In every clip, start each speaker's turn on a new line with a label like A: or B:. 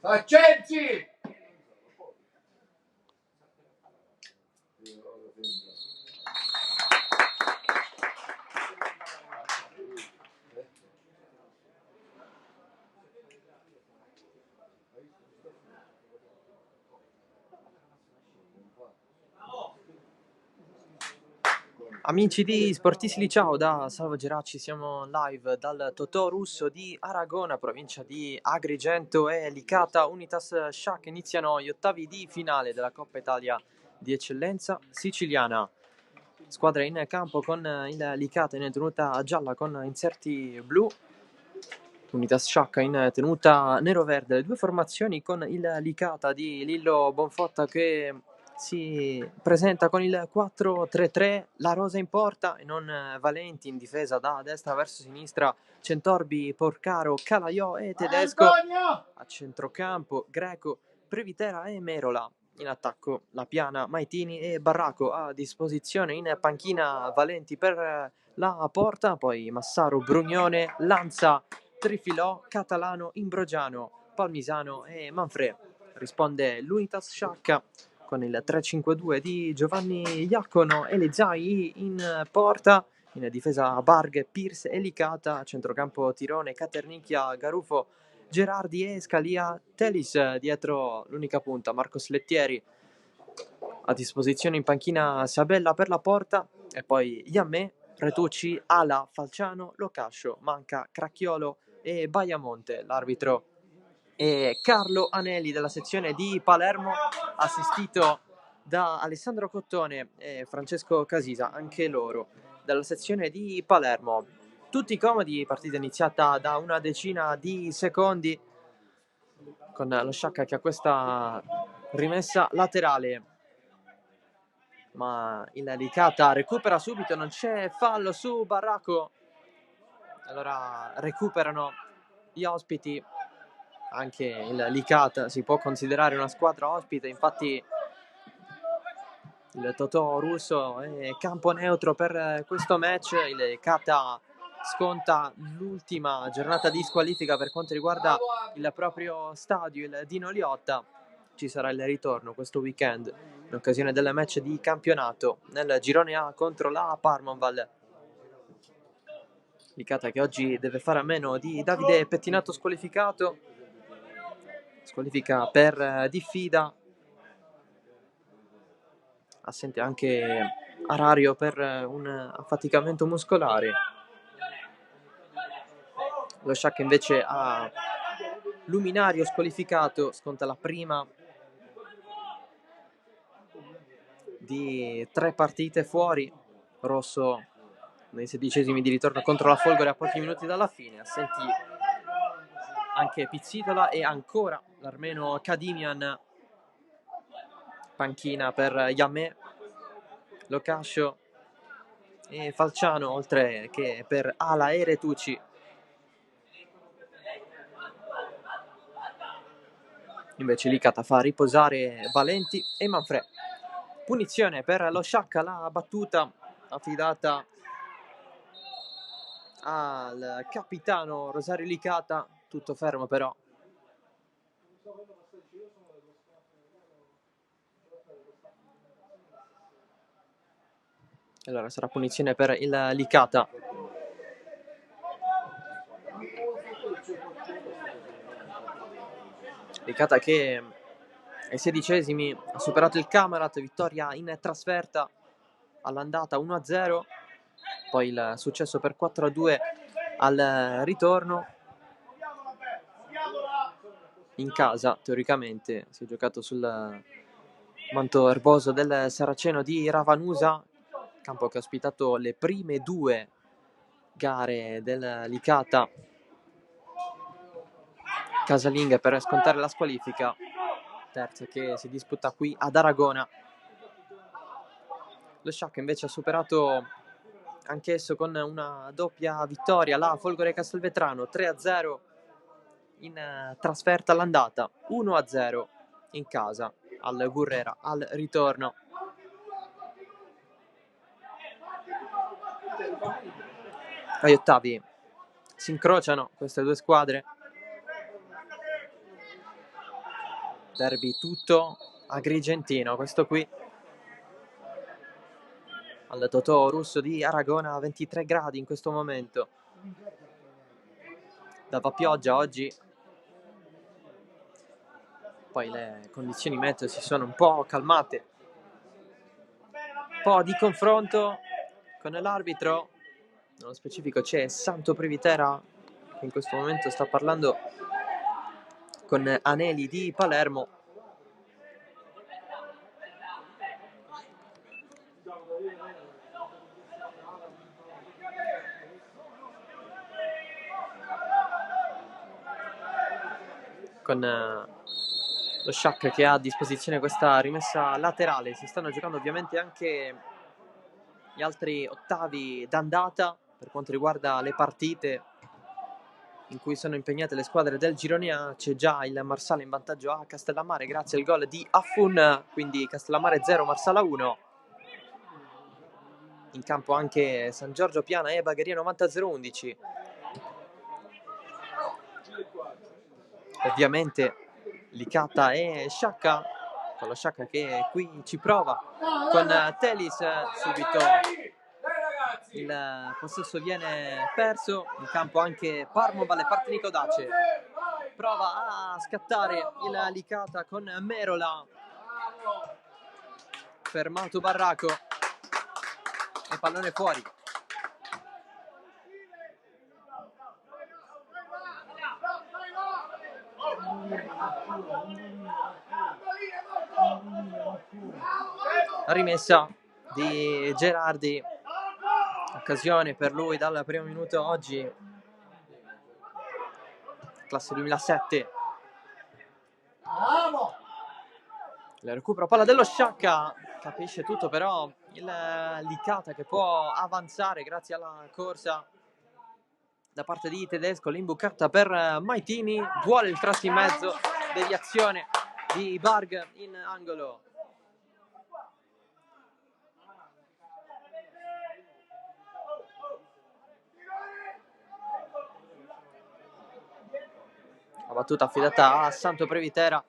A: Accenzi!
B: Amici di Sportissili, ciao da Salvo Geracci, siamo live dal Totò Russo di Aragona, provincia di Agrigento e Licata Unitas Sciacca. Iniziano gli ottavi di finale della Coppa Italia di Eccellenza Siciliana. Squadra in campo con il Licata in tenuta gialla con inserti blu, Unitas Sciacca in tenuta nero-verde. Le due formazioni con il Licata di Lillo Bonfotta che si presenta con il 4-3-3, la rosa in porta e non Valenti in difesa da destra verso sinistra, Centorbi, Porcaro, Calaiò e Tedesco. A centrocampo Greco, Previtera e Merola. In attacco La Piana, Maitini e Barraco. A disposizione in panchina Valenti per la porta, poi Massaro, Brugnone, Lanza, Trifilò, Catalano, Imbrogiano, Palmisano e Manfred. Risponde l'Unitas Sciacca con il 3-5-2 di Giovanni Iacono e Lezai in porta. In difesa Barghe, Pierce e Licata, centrocampo Tirone, Caternicchia, Garufo, Gerardi e Scalia, Telis dietro l'unica punta, Marcos Lettieri. A disposizione in panchina Sabella per la porta e poi Yammè, Retucci, Ala, Falciano, Locascio, Manca, Cracchiolo e Baiamonte. L'arbitro è Carlo Anelli della sezione di Palermo, assistito da Alessandro Cottone e Francesco Casisa, anche loro dalla sezione di Palermo. Tutti comodi, partita iniziata da una decina di secondi con lo Sciacca che ha questa rimessa laterale, ma il Licata recupera subito, non c'è fallo su Barraco, allora recuperano gli ospiti. Anche il Licata si può considerare una squadra ospite, infatti il Totò Russo è campo neutro per questo match. Il Licata sconta l'ultima giornata di squalifica per quanto riguarda il proprio stadio, il Dino Liotta. Ci sarà il ritorno questo weekend in occasione del match di campionato nel girone A contro la Parmonval. Licata che oggi deve fare a meno di Davide Pettinato squalificato, squalifica per diffida, assente anche Arario per un affaticamento muscolare. Lo Sciacca invece ha Luminario squalificato, sconta la prima di 3 partite fuori. Rosso nei 16esimi di ritorno contro la Folgore a pochi minuti dalla fine. Assenti anche Pizzitola e ancora l'armeno Kadimian. Panchina per Yammè, Locascio e Falciano, oltre che per Ala e Retucci. Invece Licata fa riposare Valenti e Manfred. Punizione per lo Sciacca, la battuta affidata al capitano Rosario Licata, tutto fermo però. Allora sarà punizione per il Licata. Licata che ai 16esimi ha superato il Camerat, vittoria in trasferta all'andata 1-0, poi il successo per 4-2 al ritorno. In casa teoricamente si è giocato sul manto erboso del Saraceno di Ravanusa, campo che ha ospitato le prime 2 gare del Licata casalinghe per scontare la squalifica, terza che si disputa qui ad Aragona. Lo Sciacca invece ha superato anch'esso con una doppia vittoria la Folgore Castelvetrano, 3-0 in trasferta all'andata, 1-0 in casa al Gurrera al ritorno. agli ottavi si incrociano queste due squadre. Derby tutto agrigentino, questo qui al Totò Russo di Aragona, a 23 gradi in questo momento. Dava pioggia oggi, poi le condizioni meteo si sono un po' calmate. Un po' di confronto con l'arbitro, nello specifico c'è Santo Previtera che in questo momento sta parlando con Aneli di Palermo. Con lo Sciacca che ha a disposizione questa rimessa laterale. Si stanno giocando ovviamente anche gli altri ottavi d'andata per quanto riguarda le partite in cui sono impegnate le squadre del girone A. C'è già il Marsala in vantaggio a Castellammare grazie al gol di Affun, quindi Castellammare 0, Marsala 1. In campo anche San Giorgio Piana e Bagheria 90-011. Ovviamente Licata e Sciacca, con lo Sciacca che qui ci prova con Telis. Subito il possesso viene perso. In campo anche Parmoval e Partinico Dace. Prova a scattare il Licata con Merola, fermato Barraco e pallone fuori. La rimessa di Gerardi, occasione per lui dal primo minuto oggi, classe 2007. Il recupero palla dello Sciacca, capisce tutto però il Licata che può avanzare grazie alla corsa da parte di Tedesco. L'imbucata per Maitini, vuole il cross in mezzo, deviazione di Barg in angolo. La battuta affidata a Santo Previtera,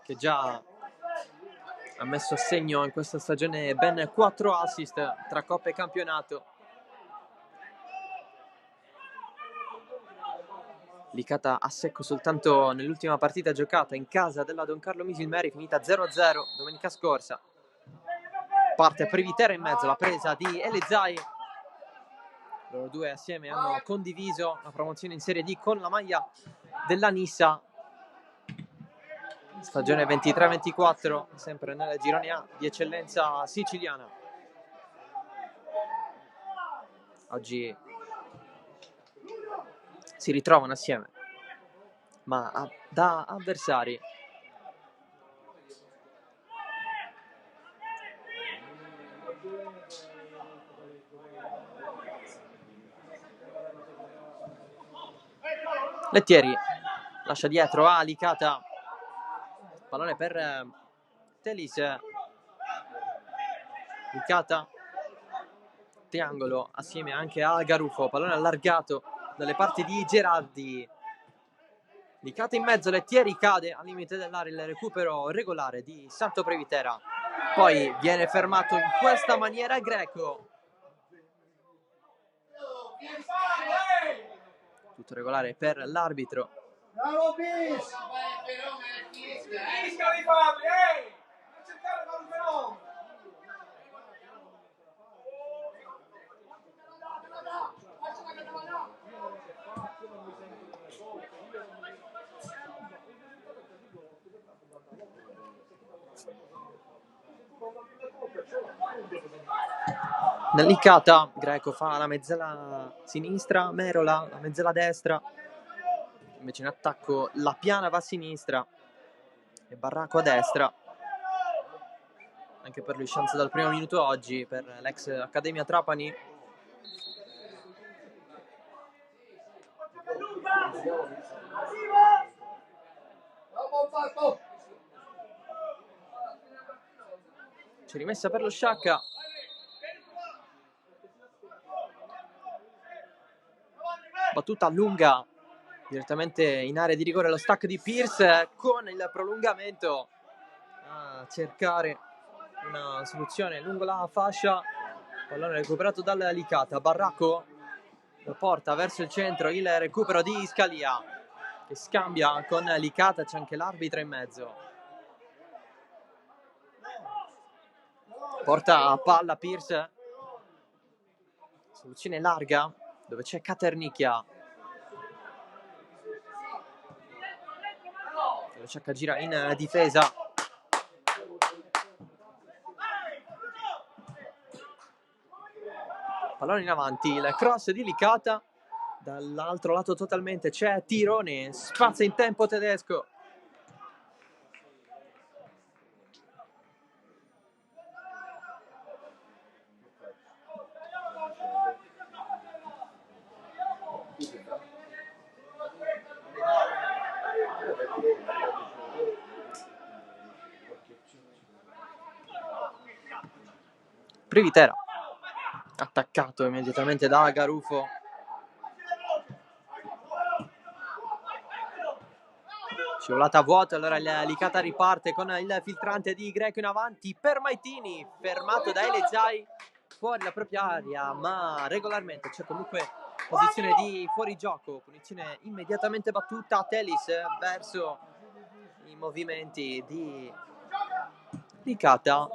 B: che già ha messo a segno in questa stagione ben 4 assist tra Coppa e campionato. Licata a secco soltanto nell'ultima partita giocata in casa della Don Carlo Misilmeri, finita 0-0 domenica scorsa. Parte Previtera in mezzo, la presa di Elezai. Loro due assieme hanno condiviso la promozione in Serie D con la maglia della Nissa. Stagione 23-24, sempre nella girone A di eccellenza siciliana. Oggi si ritrovano assieme, ma da avversari. Lettieri lascia dietro a Licata, pallone per Telis. Licata, triangolo assieme anche a Garufo, pallone allargato dalle parti di Gerardi. Licata in mezzo, Lettieri cade al limite dell'area, il recupero regolare di Santo Previtera. Poi viene fermato in questa maniera Greco. Tutto regolare per l'arbitro.
A: Bravo Bis!
B: Licata, Greco fa la mezzala sinistra, Merola la mezzala destra. Invece in attacco la Piana va a sinistra e Barraco a destra. Anche per lui chance dal primo minuto oggi per l'ex Accademia Trapani. C'è rimessa per lo Sciacca. battuta lunga direttamente in area di rigore, lo stacco di Pierce con il prolungamento a cercare una soluzione lungo la fascia. Pallone recuperato dal Licata, Barraco lo porta verso il centro, il recupero di Scalia che scambia con Licata, c'è anche l'arbitro in mezzo, porta a palla Pierce, soluzione larga dove c'è Caternicchia, lo cerca, gira in difesa, pallone in avanti, il cross di Licata, dall'altro lato totalmente c'è Tirone, spazza in tempo tedesco. Privitera, attaccato immediatamente da Garufo. Scivolata a vuoto, allora il Licata riparte con il filtrante di Greco in avanti per Maitini, fermato da Elezai, fuori la propria area, ma regolarmente c'è comunque posizione di fuorigioco, punizione immediatamente battuta, Telis verso i movimenti di Licata.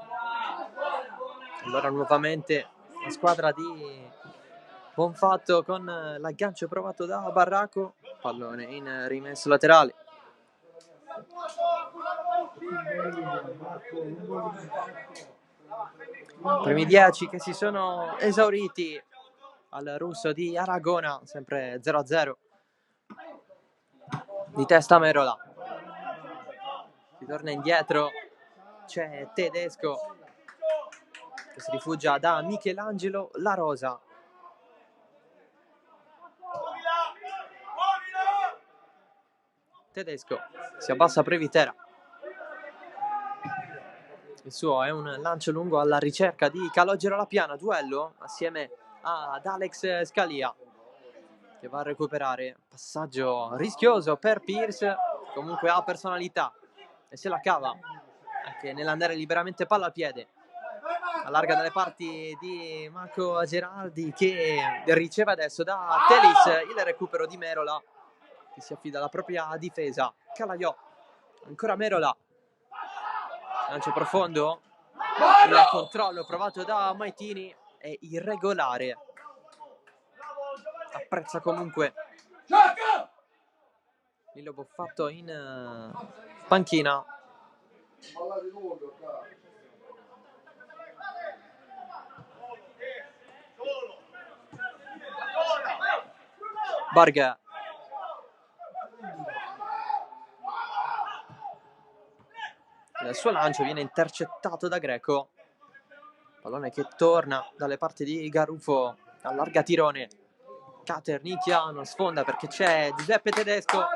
B: Allora nuovamente la squadra di Bonfatto con l'aggancio provato da Barraco, pallone in rimesso laterale. Primi 10 che si sono esauriti al russo di Aragona, sempre 0-0. Di testa Merola, ritorna indietro, c'è Tedesco che si rifugia da Michelangelo La Rosa. Tedesco si abbassa Previtera, il suo è un lancio lungo alla ricerca di Calogero Lapiana, duello assieme ad Alex Scalia che va a recuperare, passaggio rischioso per Pierce, comunque ha personalità e se la cava anche nell'andare liberamente palla al piede, allarga dalle parti di Marco Geraldi che riceve adesso da Telis il recupero di Merola che si affida alla propria difesa. Calaiò, ancora Merola, lancio profondo, il controllo provato da Maitini è irregolare, apprezza comunque Lillo Boffatto in panchina. Barga, il suo lancio viene intercettato da Greco, pallone che torna dalle parti di Garufo, allarga Tirone, Caternicchia non sfonda perché c'è Giuseppe Tedesco.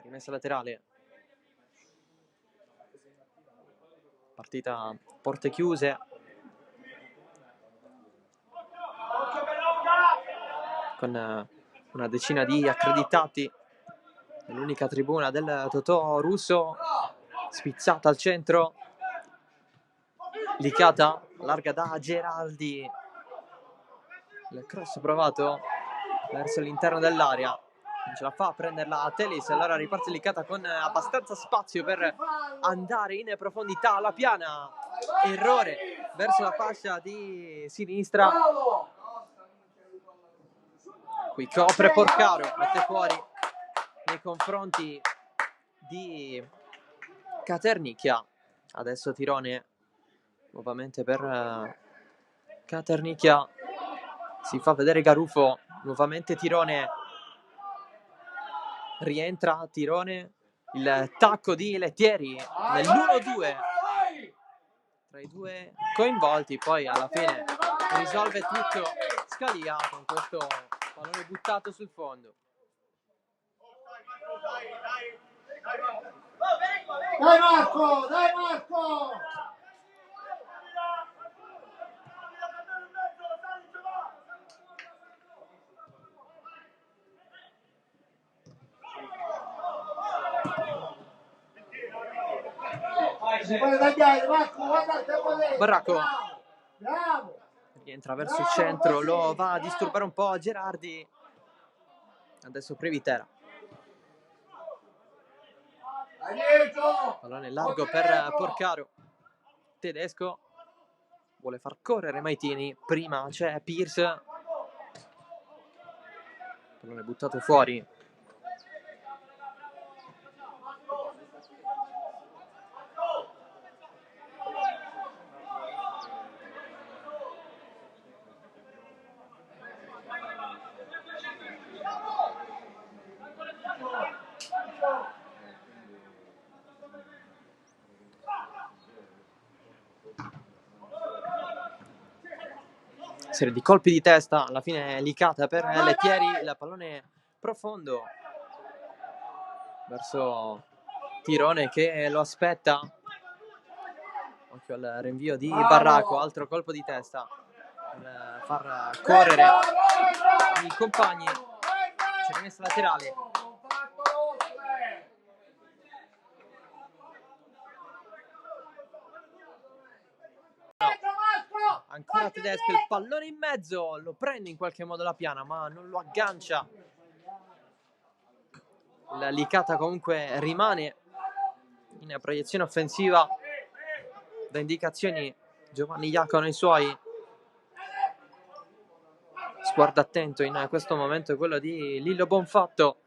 B: Rimessa laterale, partita a porte chiuse con una decina di accreditati nell'unica tribuna del Totò russo, spizzata al centro, Licata, larga da Geraldi, il cross provato verso l'interno dell'area, non ce la fa a prenderla a Telis, allora riparte Licata con abbastanza spazio per andare in profondità, la piana, errore verso la fascia di sinistra, qui copre Porcaro, mette fuori nei confronti di Caternicchia, adesso Tirone nuovamente per Caternicchia, si fa vedere Garufo, nuovamente Tirone, rientra Tirone, il tacco di Lettieri nell'1-2 tra i due coinvolti, poi alla fine risolve tutto Scalia con questo pallone buttato sul fondo.
A: Dai Marco, dai Marco!
B: Baracco rientra verso il centro, lo va a disturbare un po' Gerardi. Adesso Previtera. Pallone largo per Porcaro. Tedesco vuole far correre Maitini. Prima c'è Pierce. Pallone buttato fuori. Serie di colpi di testa, alla fine licata per Lettieri, il pallone profondo verso Tirone che lo aspetta. Occhio al rinvio di Baracco, altro colpo di testa per far correre i compagni. C'è rimessa laterale. Ancora Tedesco, il pallone in mezzo, lo prende in qualche modo la Piana ma non lo aggancia. La licata comunque rimane in proiezione offensiva. Da indicazioni Giovanni Iacono ai suoi. Sguardo attento in questo momento è quello di Lillo Bonfatto.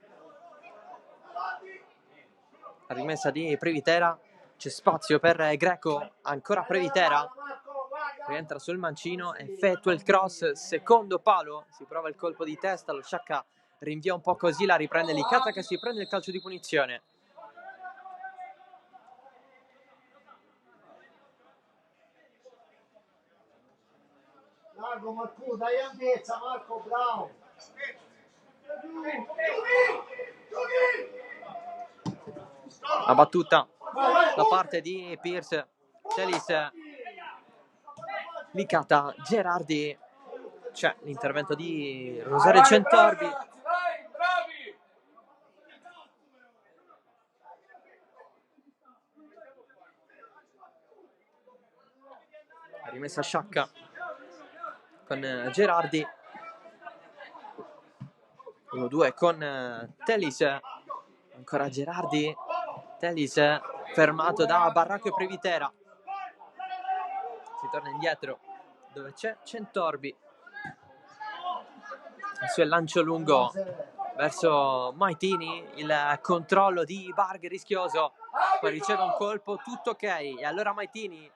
B: La rimessa di Previtera, c'è spazio per Greco, ancora Previtera, rientra sul mancino, effettua il cross, secondo palo, si prova il colpo di testa, lo Sciacca rinvia un po' così, la riprende Licata che si prende il calcio di punizione.
A: Largo Marco, dai ampiezza Marco, bravo.
B: La battuta da parte di Pierce, Celis, Licata, Gerardi, c'è l'intervento di Rosario Centorbi. Rimessa Sciacca con Gerardi, 1-2 con Telis, ancora Gerardi, Telis fermato da Baracco e Previtera, si torna indietro dove c'è Centorbi, il suo lancio lungo verso Maitini, il controllo di Barg rischioso, poi riceve un colpo, tutto ok, e allora Maitini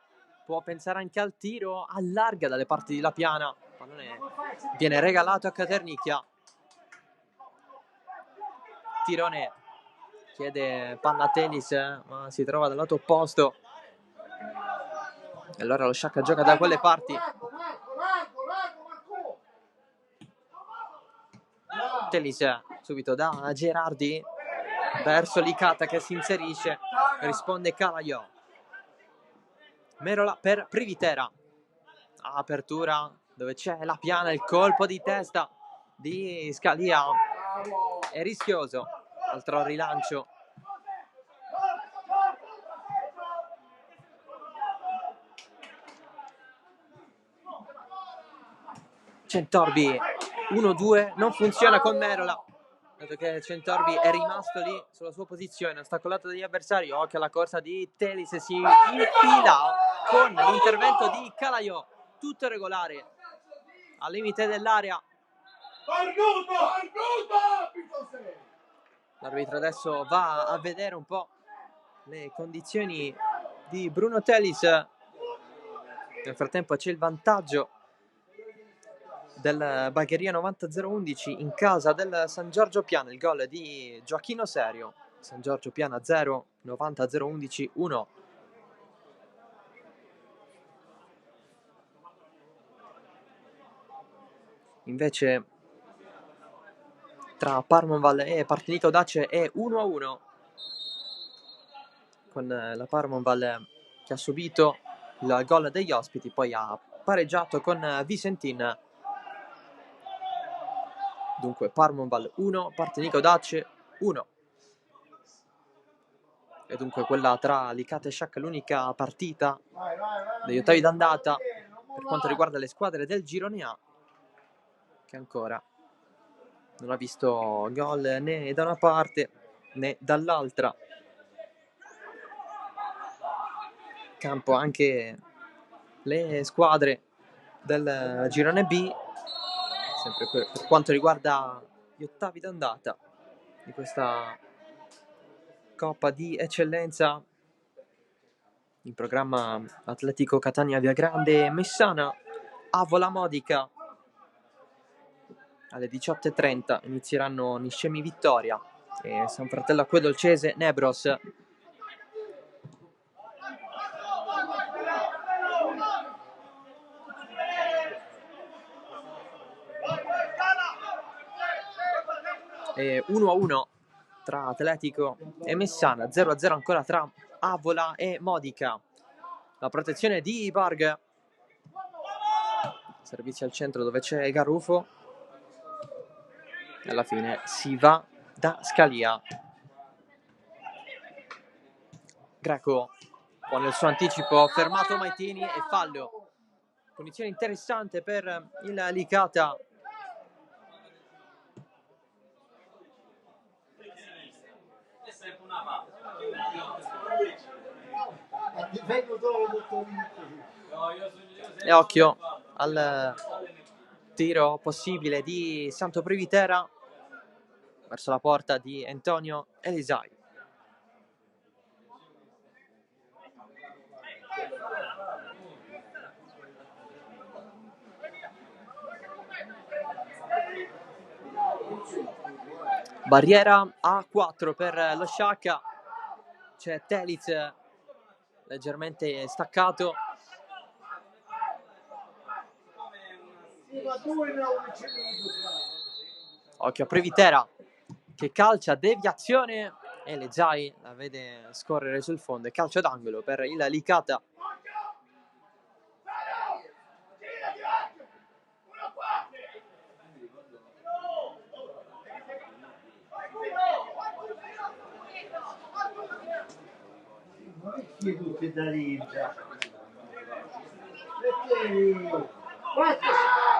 B: può pensare anche al tiro, allarga dalle parti di La Piana, il pallone viene regalato a Caternicchia. Tirone chiede palla a Telis, ma si trova dal lato opposto, e allora lo Sciacca gioca da quelle parti. Telis subito da Gerardi verso Licata che si inserisce, risponde Calaiò. Merola per Previtera, apertura dove c'è La Piana, il colpo di testa di Scalia è rischioso, altro rilancio. Centorbi 1-2, non funziona con Merola, dato che Centorbi è rimasto lì sulla sua posizione, ostacolato dagli avversari. Occhio alla corsa di Telis, si infila con l'intervento di Calaiò, tutto regolare al limite dell'area. L'arbitro adesso va a vedere un po' le condizioni di Bruno Telis. Nel frattempo c'è il vantaggio del Bagheria 90-011 in casa del San Giorgio Piana, il gol di Gioacchino Serio. San Giorgio Piana 0, 90-011 1. Invece tra Parmonval e Partinico Dace è 1-1, con la Parmonval che ha subito il gol degli ospiti, poi ha pareggiato con Vicentin. Dunque Parmonval 1, Partinico Dace 1. E dunque quella tra Licata e Sciacca è l'unica partita degli ottavi d'andata per quanto riguarda le squadre del girone A, che ancora non ha visto gol né da una parte né dall'altra. Campo anche le squadre del girone B, sempre per quanto riguarda gli ottavi d'andata di questa Coppa di Eccellenza. In programma Atletico Catania Viagrande Messana, Avola Modica. Alle 18:30 inizieranno Niscemi Vittoria e San Fratello Acquedolcese Nebros. E 1-1 tra Atletico e Messana, 0-0 ancora tra Avola e Modica. La protezione di Barg, servizi al centro dove c'è Garufo e alla fine si va da Scalia. Greco con il suo anticipo, fermato Maitini e fallo. Punizione interessante per il Licata. E occhio al tiro possibile di Santo Privitera verso la porta di Antonio Elisai. Barriera a 4 per lo Sciacca. C'è Teliz leggermente staccato. Occhio a Previtera che calcia, deviazione e Lezai la vede scorrere sul fondo e calcio d'angolo per il Licata.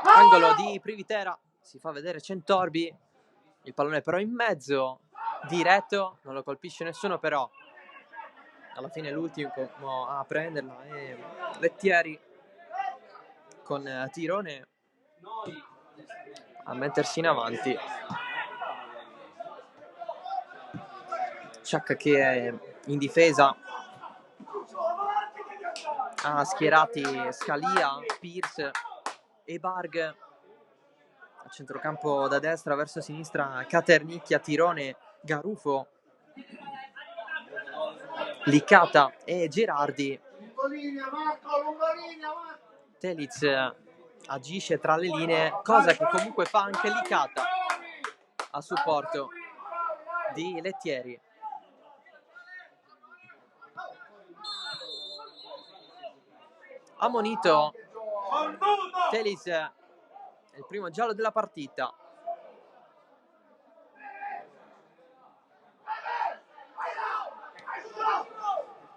B: Angolo di Privitera, si fa vedere Centorbi, il pallone però in mezzo, diretto, non lo colpisce nessuno, però alla fine l'ultimo a prenderla è Lettieri con Tirone a mettersi in avanti. Sciacca che è in difesa, ha schierati Scalia, Pierce e Barg. A centrocampo da destra verso sinistra Caternicchia, Tirone, Garufo, Licata e Gerardi. Teliz agisce tra le linee, cosa che comunque fa anche Licata a supporto di Lettieri. Ammonito Teliz, è il primo giallo della partita.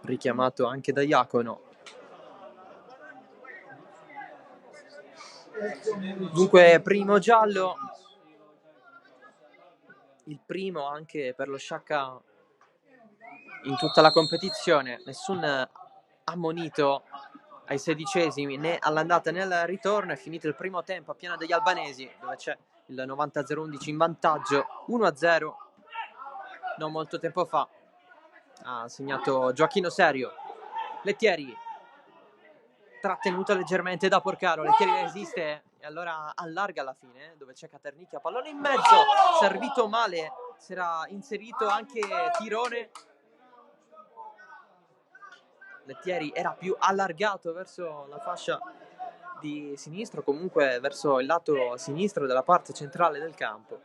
B: Richiamato anche da Iacono. Dunque primo giallo, il primo anche per lo Sciacca in tutta la competizione. Nessun ammonito ai 16esimi né all'andata né al ritorno. È finito il primo tempo a Piana degli Albanesi, dove c'è il 90-011 in vantaggio 1-0. Non molto tempo fa ha segnato Gioacchino Serio. Lettieri trattenuto leggermente da Porcaro, Lettieri resiste e allora allarga alla fine, dove c'è Caternicchia, pallone in mezzo, servito male, si era inserito anche Tirone. Lettieri era più allargato verso la fascia di sinistro, comunque verso il lato sinistro della parte centrale del campo,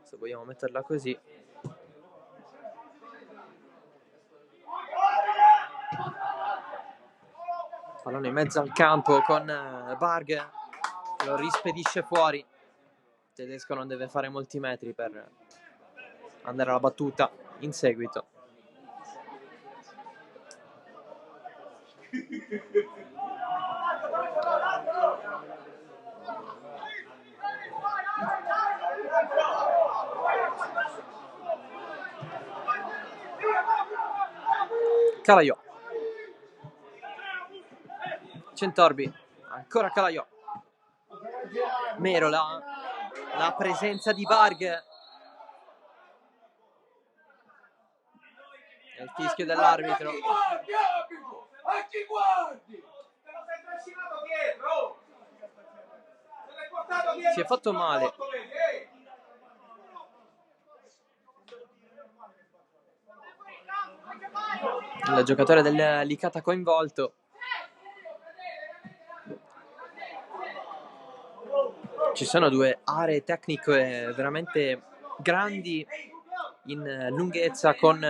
B: se vogliamo metterla così. Pallone in mezzo al campo con Barg, lo rispedisce fuori. Il tedesco non deve fare molti metri per andare alla battuta in seguito. Calaiò, Centorbi, ancora Calaiò, Merola, la presenza di Varg e il fischio dell'arbitro.
C: A chi guardi? Te lo sei trascinato dietro!
B: Si è fatto male il giocatore del Licata coinvolto. Ci sono due aree tecniche veramente grandi in lunghezza, con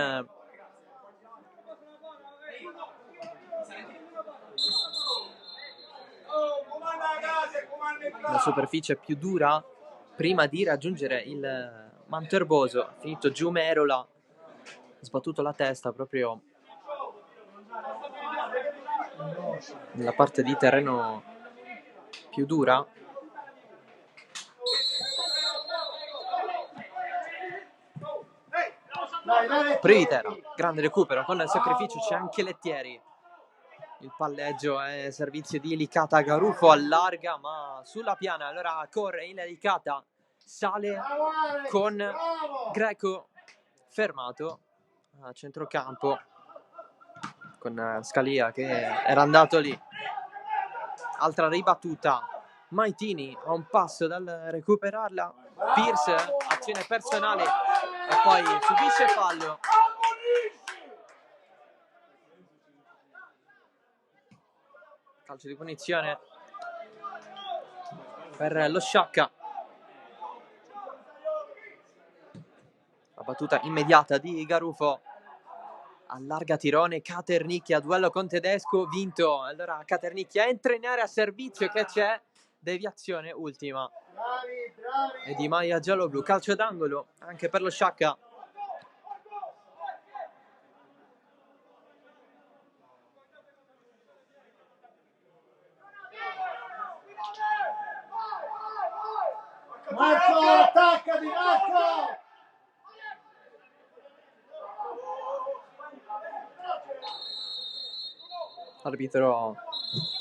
B: la superficie più dura prima di raggiungere il manto erboso. Ha finito giù Merola, ha sbattuto la testa proprio nella parte di terreno più dura. Previtera, grande recupero con il sacrificio, c'è anche Lettieri. Il palleggio è servizio di Licata, Garufo allarga ma sulla piana, allora corre il Licata, sale con Greco fermato a centrocampo con Scalia che era andato lì. Altra ribattuta, Maitini a un passo dal recuperarla, Pierce, azione personale e poi subisce fallo. Calcio di punizione per lo Sciacca. La battuta immediata di Garufo, allarga tirone Caternicchia, duello con Tedesco, vinto. Allora Caternicchia entra in area, servizio che c'è, deviazione ultima e di maglia giallo-blu, calcio d'angolo anche per lo Sciacca.
A: Marco, attaccati Marco!
B: L'arbitro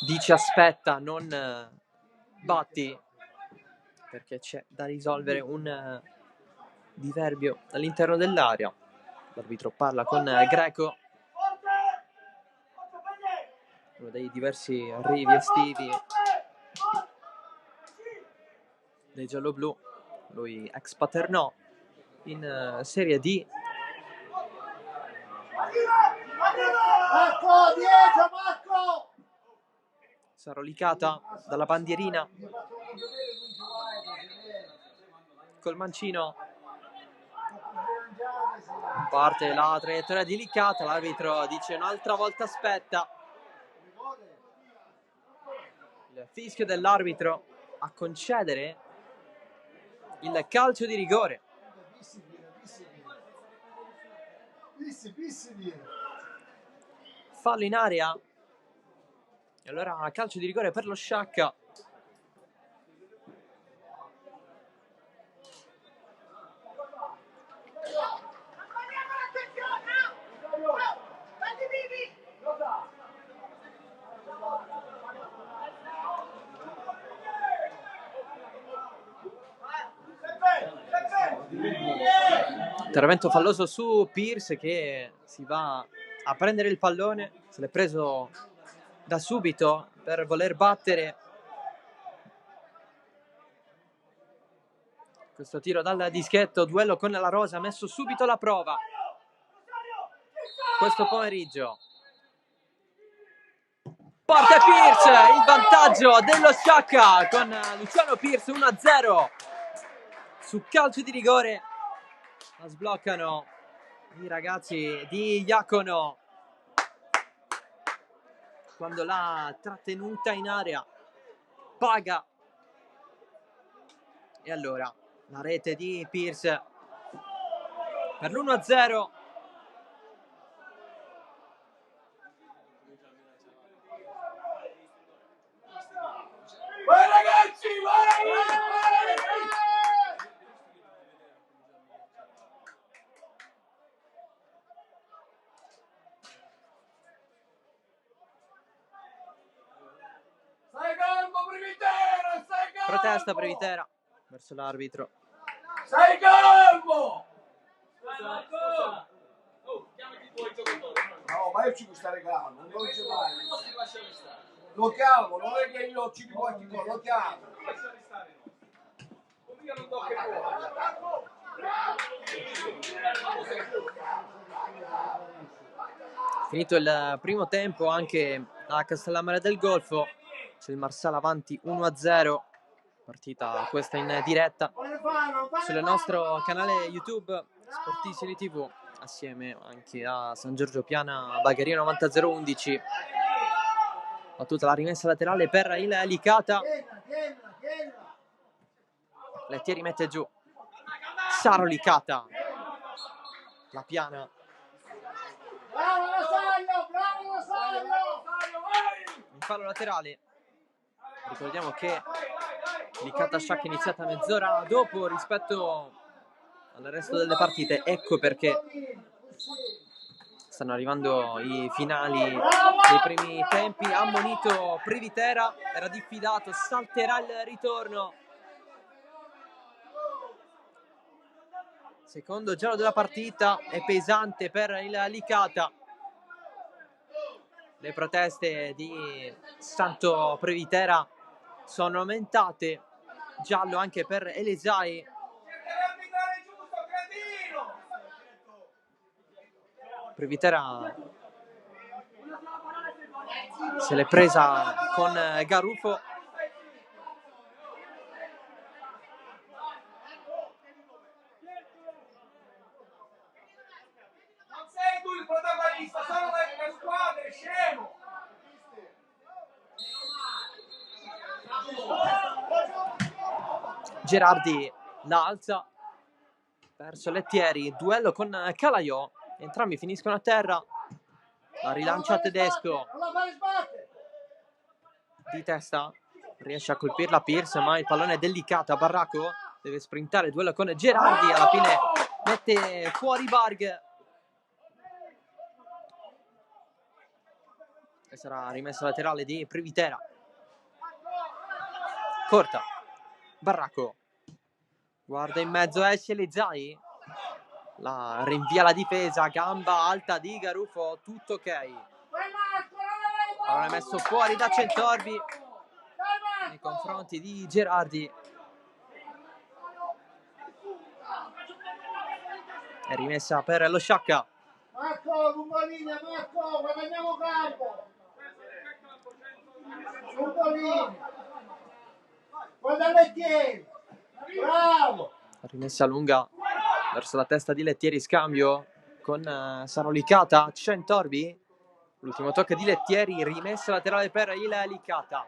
B: dice aspetta, non batti, perché c'è da risolvere un diverbio all'interno dell'area. L'arbitro parla con Greco, uno dei diversi arrivi estivi dei gialloblu, lui ex Paternò in Serie D.
A: Marco, dietro Marco!
B: Sarò Licata dalla bandierina col mancino, parte la traiettoria di Licata, l'arbitro dice un'altra volta aspetta. Il fischio dell'arbitro a concedere il calcio di rigore. Fallo in area e allora calcio di rigore per lo Sciacca. Intervento falloso su Pierce che si va a prendere il pallone, se l'è preso da subito per voler battere questo tiro dal dischetto. Duello con la Rosa, ha messo subito alla prova questo pomeriggio. Porta Pierce, il vantaggio dello Sciacca con Luciano Pierce, 1-0 su calcio di rigore. La sbloccano i ragazzi di Iacono quando l'ha trattenuta in area. Paga, e allora la rete di Pierce per l'1-0. Protesta Previtera verso l'arbitro.
C: Sei calmo! No, ma io ci può stare calmo, non c'è mai. Lo chiamo, non è che io ci dico lo chiamo.
B: Finito il primo tempo anche a Castellammare del Golfo, c'è il Marsala avanti 1-0. Partita questa in diretta sul nostro canale YouTube Sportissimi TV, assieme anche a San Giorgio Piana Bagheria 90011. Battuta la rimessa laterale per il Licata. Lettieri mette giù Saro Licata. La Piana.
A: Bravo Rosario, bravo Rosario!
B: In fallo laterale. Ricordiamo che Licata Sciacca è iniziata mezz'ora dopo rispetto al resto delle partite. Ecco perché stanno arrivando i finali dei primi tempi. Ammonito Previtera, era diffidato, salterà il ritorno. Secondo giallo della partita, è pesante per il Licata. Le proteste di Santo Previtera sono aumentate. Giallo anche per Elesai. Previtera se l'è presa con Garufo.
C: Non sei tu il protagonista, sono le squadre, scemo!
B: Gerardi la alza verso Lettieri, duello con Calaiò, entrambi finiscono a terra. La rilancia Tedesco di testa, riesce a colpirla Pierce, ma il pallone è delicato. Barraco deve sprintare, duello con Gerardi, alla fine mette fuori Varg e sarà rimessa laterale di Previtera. Corta, Barraco guarda in mezzo, esce Elezai, la rinvia la difesa, gamba alta di Garufo, tutto ok. Allora è messo fuori da Centorbi nei confronti di Gerardi. È rimessa per lo Sciacca.
A: Marco, lungo linea, Marco, guadagniamo campo. Lungo linea. Guarda Lettieri. Bravo.
B: Rimessa lunga verso la testa di Lettieri, scambio con Saro Licata. Centorbi, l'ultimo tocco di Lettieri, rimessa laterale per il Licata.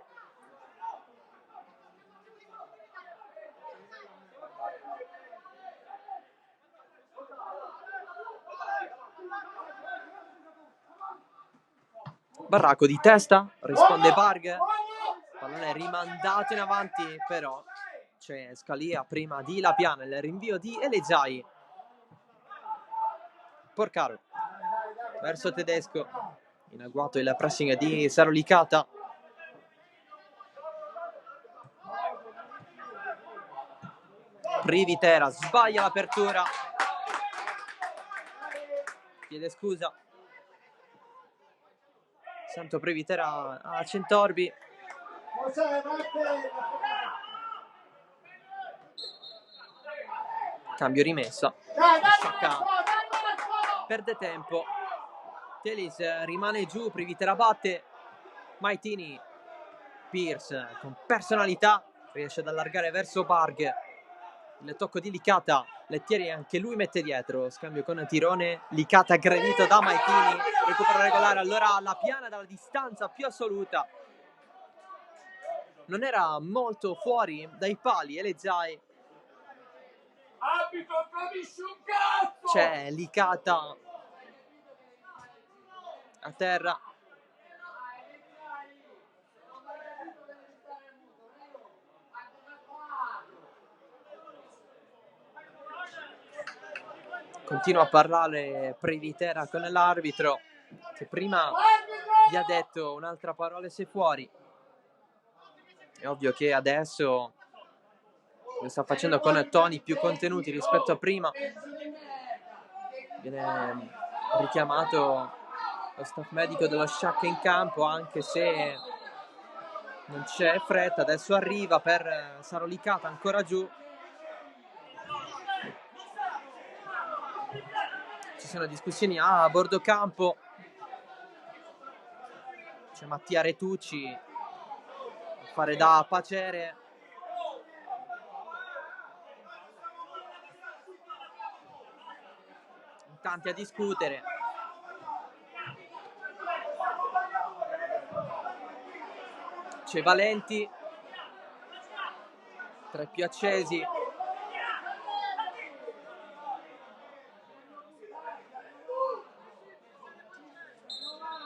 B: Barraco di testa, risponde Varg, pallone rimandato in avanti, però c'è Scalia prima di La Piana, il rinvio di Elezai. Porcaro verso Tedesco, in agguato il pressing di Saro Licata. Previtera sbaglia l'apertura, chiede scusa Santo Previtera a Centorbi. Cambio rimessa. Sciacca perde tempo. Telis rimane giù, Previtera batte. Maitini, Pierce con personalità riesce ad allargare verso Varg. Il tocco di Licata, Lettieri anche lui mette dietro, scambio con Tirone, Licata aggredito da Maitini, recupero regolare, allora La Piana dalla distanza più assoluta. Non era molto fuori dai pali Elezai.
C: Abito, capisci un cazzo!
B: C'è Licata a terra. Continua a parlare Previtera con l'arbitro, che prima gli ha detto un'altra parola e sei fuori. È ovvio che adesso lo sta facendo con toni più contenuti rispetto a prima. Viene richiamato lo staff medico dello Sciacca in campo, anche se non c'è fretta. Adesso arriva per Saro Licata, ancora giù. Ci sono discussioni a bordo campo. C'è Mattia Retucci a fare da pacere. Tanti a discutere. C'è Valenti tra i più accesi.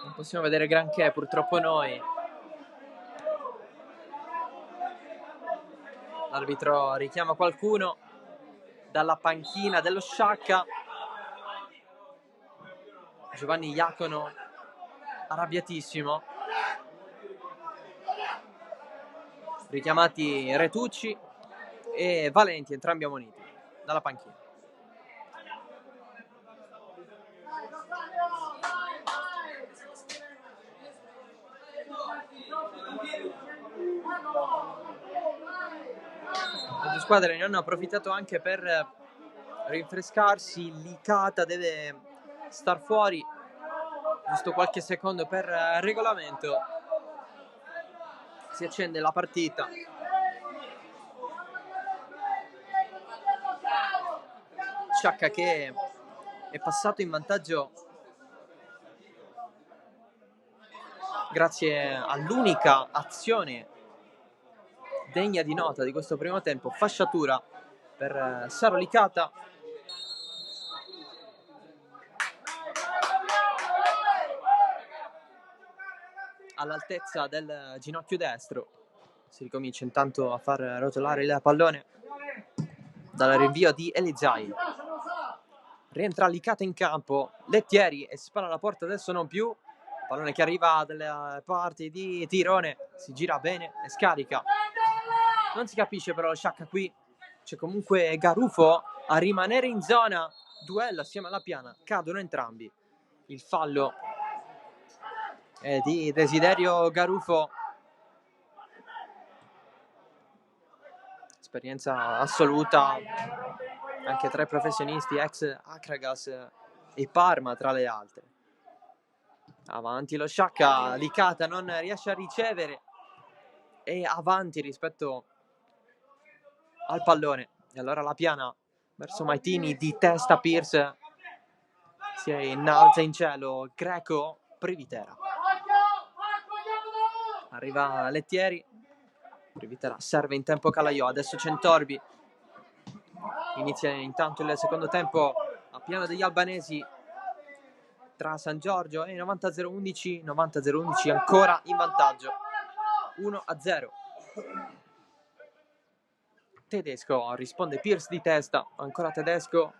B: Non possiamo vedere granché purtroppo noi. L'arbitro richiama qualcuno dalla panchina dello Sciacca. Giovanni Iacono arrabbiatissimo. Richiamati Retucci e Valenti, entrambi ammoniti dalla panchina. Le due squadre ne hanno approfittato anche per rinfrescarsi. Licata deve star fuori giusto qualche secondo per regolamento. Si accende la partita. Sciacca che è passato in vantaggio grazie all'unica azione degna di nota di questo primo tempo, fasciatura per Saro Licata. All'altezza del ginocchio destro. Si ricomincia intanto a far rotolare il pallone dal rinvio di Elizai. Rientra Licata in campo, Lettieri e si spara alla porta, adesso non più. Pallone che arriva dalle parti di Tirone, si gira bene e scarica. Non si capisce però lo Sciacca qui. C'è comunque Garufo a rimanere in zona. Duello assieme alla Piana, cadono entrambi. Il fallo è di Desiderio Garufo. Esperienza assoluta anche tra i professionisti, ex Akragas e Parma tra le altre. Avanti lo Sciacca, Licata non riesce a ricevere e avanti rispetto al pallone. E allora la Piana verso Maitini, di testa Pierce, si innalza in cielo Greco, Privitera. Arriva Lettieri, Privitera serve in tempo Calaiò, adesso Centorbi. Inizia intanto il secondo tempo a piano degli albanesi tra San Giorgio e 90-0-11. 90-0-11 ancora in vantaggio 1-0. Tedesco, risponde Pierce di testa, ancora Tedesco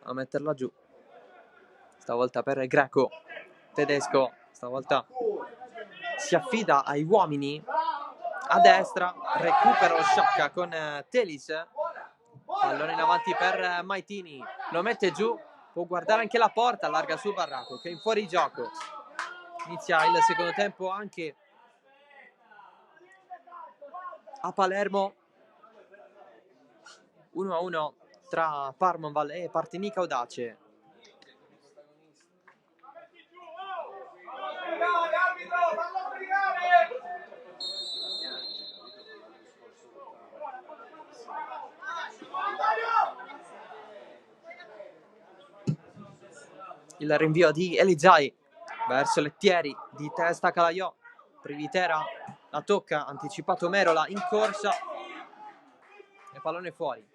B: a metterla giù, stavolta per Greco. Tedesco stavolta si affida ai uomini a destra, recupera lo Sciacca con Telis. Pallone in avanti per Maitini, lo mette giù, può guardare anche la porta, allarga sul Barraco che è in fuorigioco. Inizia il secondo tempo anche a Palermo, 1-1 tra Parmonval e Partinica Audace. Il rinvio di Elizai verso Lettieri, di testa Calaiò. Privitera la tocca, anticipato Merola in corsa e pallone fuori.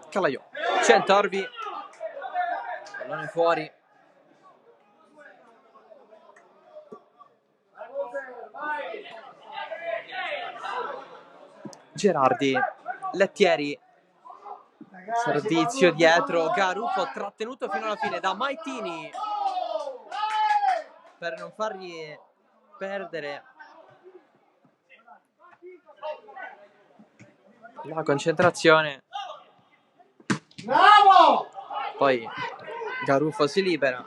B: Calaiò, Centorbi, pallone fuori. Gerardi, Lettieri Servizio dietro, Garuffo trattenuto fino alla fine da Maitini per non fargli perdere la concentrazione.
A: Bravo!
B: Poi Garuffo si libera.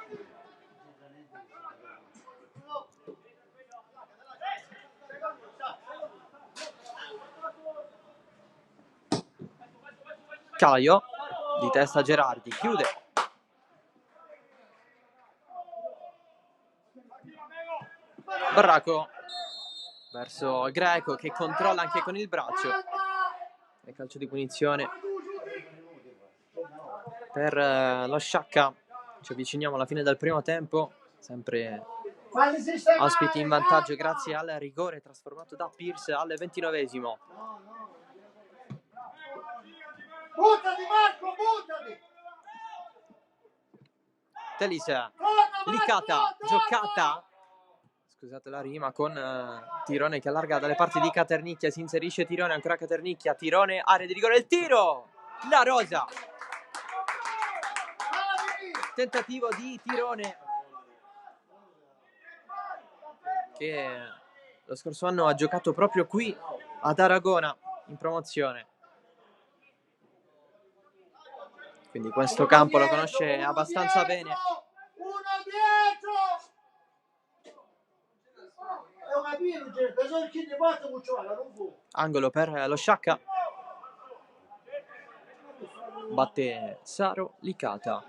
B: Caio di testa Gerardi chiude. Barraco verso Greco che controlla anche con il braccio. E calcio di punizione per lo Sciacca. Ci avviciniamo alla fine del primo tempo. Sempre ospiti in vantaggio grazie al rigore trasformato da Pierce al 29esimo.
A: Buttati Marco, buttati!
B: Telisa, Licata, giocata, scusate la rima, con Tirone che allarga dalle parti di Caternicchia, si inserisce Tirone, ancora Caternicchia, Tirone, area di rigore, il tiro, la Rosa, tentativo di Tirone che lo scorso anno ha giocato proprio qui ad Aragona in promozione, quindi questo campo lo conosce abbastanza bene. Angolo per lo Sciacca, batte Saro Licata.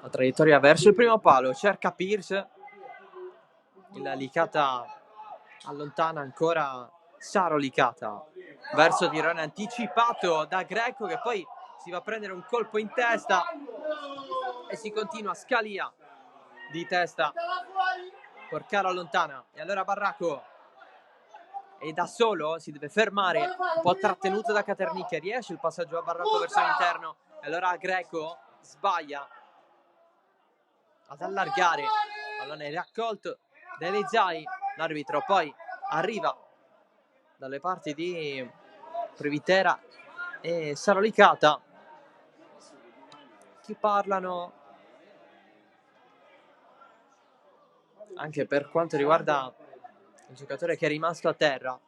B: La traiettoria verso il primo palo, cerca Pierce, il Licata allontana ancora Saro Licata verso Tirone anticipato da Greco che poi si va a prendere un colpo in testa e si continua. Scalia di testa, Porcaro allontana e allora Barraco e da solo si deve fermare, un po' trattenuto da Caternicchia, riesce il passaggio a Barraco verso l'interno e allora Greco sbaglia ad allargare, pallone raccolto dall'Ezai, l'arbitro poi arriva dalle parti di Privitera e Saro Licata che parlano anche per quanto riguarda il giocatore che è rimasto a terra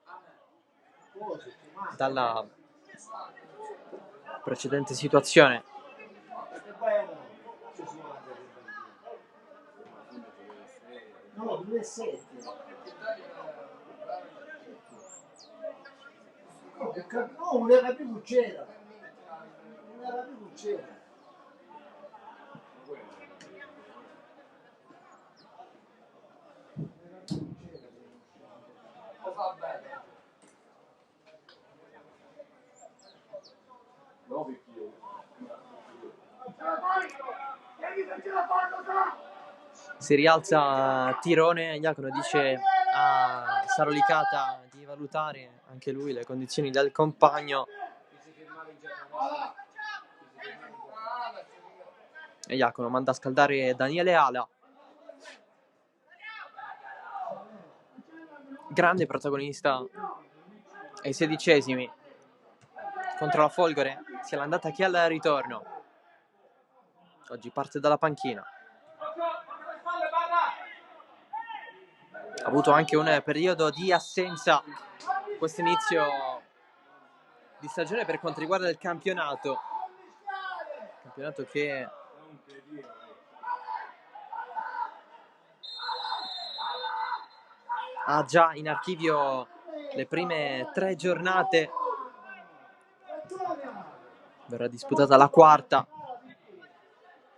B: dalla precedente situazione.
A: No, 2,7. No, non era più c'era. Non era più c'era.
B: Si rialza Tirone, Iacono dice a Saro Licata di valutare anche lui le condizioni del compagno e Iacono manda a scaldare Daniele Ala, grande protagonista ai 16esimi contro la Folgore, sia l'andata che al ritorno. Oggi parte dalla panchina. Ha avuto anche un periodo di assenza questo inizio di stagione per quanto riguarda il campionato che ha già in archivio le prime 3 giornate, verrà disputata la quarta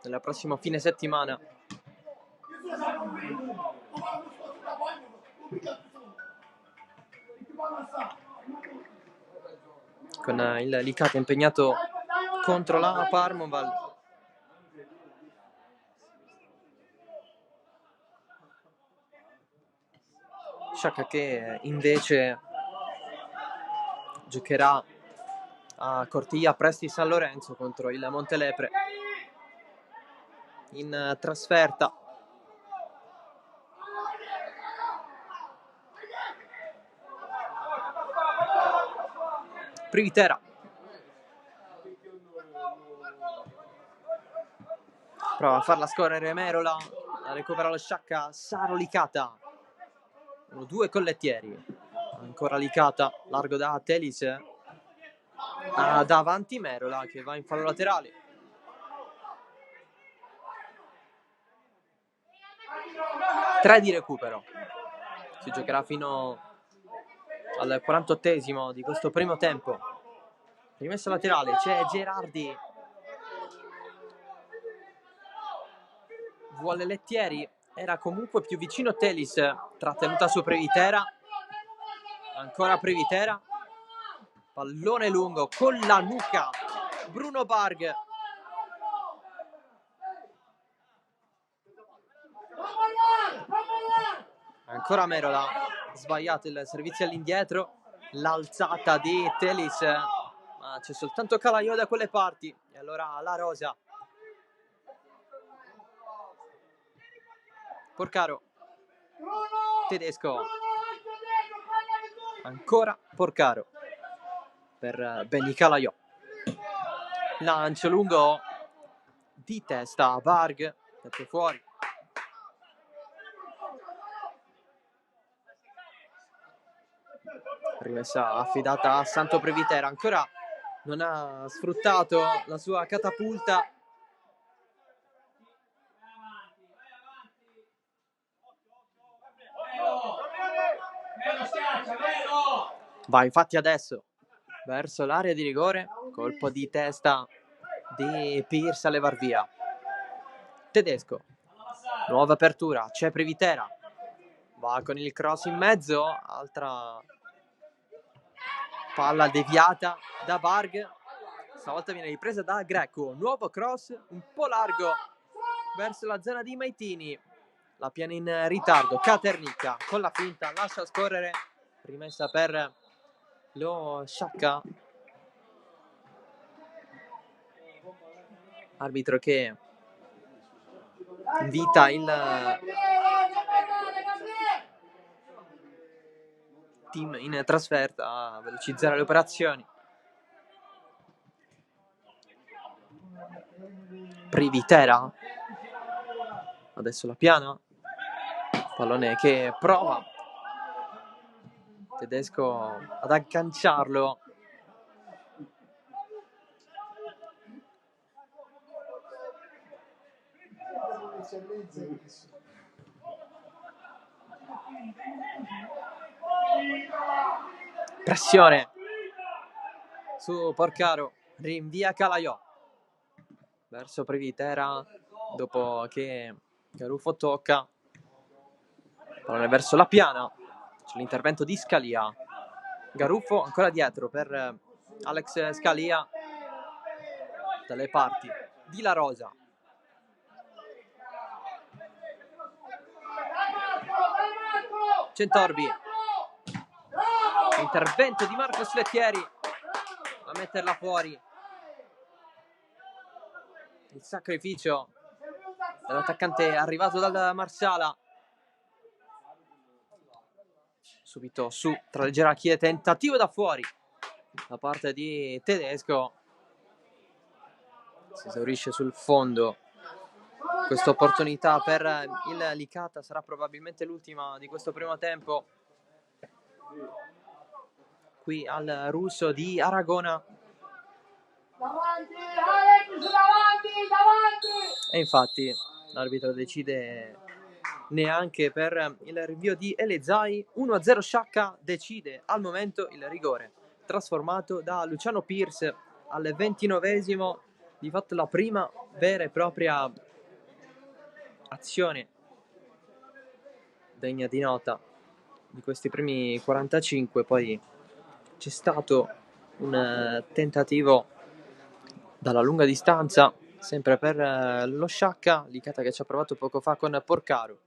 B: nel prossimo fine settimana. Con il Licata impegnato contro la Parmoval. Sciacca che invece giocherà a Cortiglia Presti San Lorenzo contro il Montelepre in trasferta. Privitera. Prova a farla scorrere Merola, recupera lo Sciacca, Saro Licata. 1-2 Collettieri. Ancora Licata, largo da Telis. Davanti Merola che va in fallo laterale. Tre di recupero. Si giocherà fino al 48esimo di questo primo tempo. Rimessa laterale, c'è Gerardi. Vuole Lettieri, era comunque più vicino Telis, trattenuta su Privitera. Ancora Privitera. Pallone lungo con la nuca. Bruno Barg. Ancora Merola. Sbagliato il servizio all'indietro. L'alzata di Telis. Ma c'è soltanto Calaiò da quelle parti. E allora la Rosa. Porcaro. Tedesco. Ancora Porcaro. Per Benny Calaiò. Lancio lungo di testa. Barg. Mette fuori. Rimessa affidata a Santo Previtera. Ancora non ha sfruttato la sua catapulta. Va infatti adesso verso l'area di rigore. Colpo di testa di Pierce a levar via. Tedesco. Nuova apertura. C'è Previtera. Va con il cross in mezzo. Altra palla deviata da Barg. Stavolta viene ripresa da Greco. Nuovo cross un po' largo verso la zona di Maitini. La piana in ritardo. Caternicca con la finta lascia scorrere. Rimessa per lo Sciacca. Arbitro che invita il team in trasferta a velocizzare le operazioni. Privitera. Adesso la piana. Pallone che prova Tedesco ad agganciarlo. Pressione su Porcaro. Rinvia Calaiò verso Privitera dopo che Garuffo tocca. Pallone verso la piana. C'è l'intervento di Scalia. Garuffo ancora dietro per Alex Scalia. Dalle parti di La Rosa. Centorbi. Intervento di Marcos Lettieri a metterla fuori. Il sacrificio dell'attaccante arrivato dal Marsala. Subito su tra le gerarchie, tentativo da fuori da parte di Tedesco. Si esaurisce sul fondo questa opportunità per il Licata. Sarà probabilmente l'ultima di questo primo tempo qui al Russo di Aragona. E infatti l'arbitro decide neanche per il rinvio di Elezai. 1-0 Sciacca, decide al momento il rigore trasformato da Luciano Pierce al 29esimo. Di fatto la prima vera e propria azione degna di nota di questi primi 45. Poi c'è stato un tentativo dalla lunga distanza sempre per lo Sciacca. Licata che ci ha provato poco fa con Porcaro,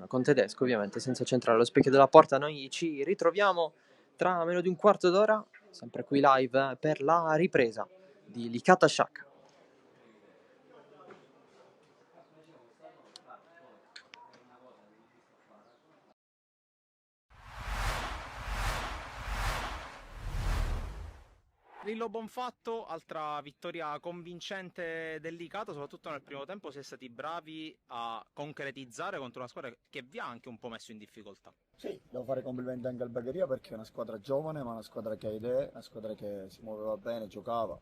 B: con Tedesco ovviamente, senza centrare lo specchio della porta. Noi ci ritroviamo tra meno di un quarto d'ora sempre qui live per la ripresa di Licata Sciacca.
D: Lillo Bonfatto, altra vittoria convincente del Licata, soprattutto nel primo tempo si è stati bravi a concretizzare contro una squadra che vi ha anche un po' messo in difficoltà.
E: Sì, devo fare complimenti anche al Bagheria perché è una squadra giovane, ma una squadra che ha idee, una squadra che si muoveva bene, giocava.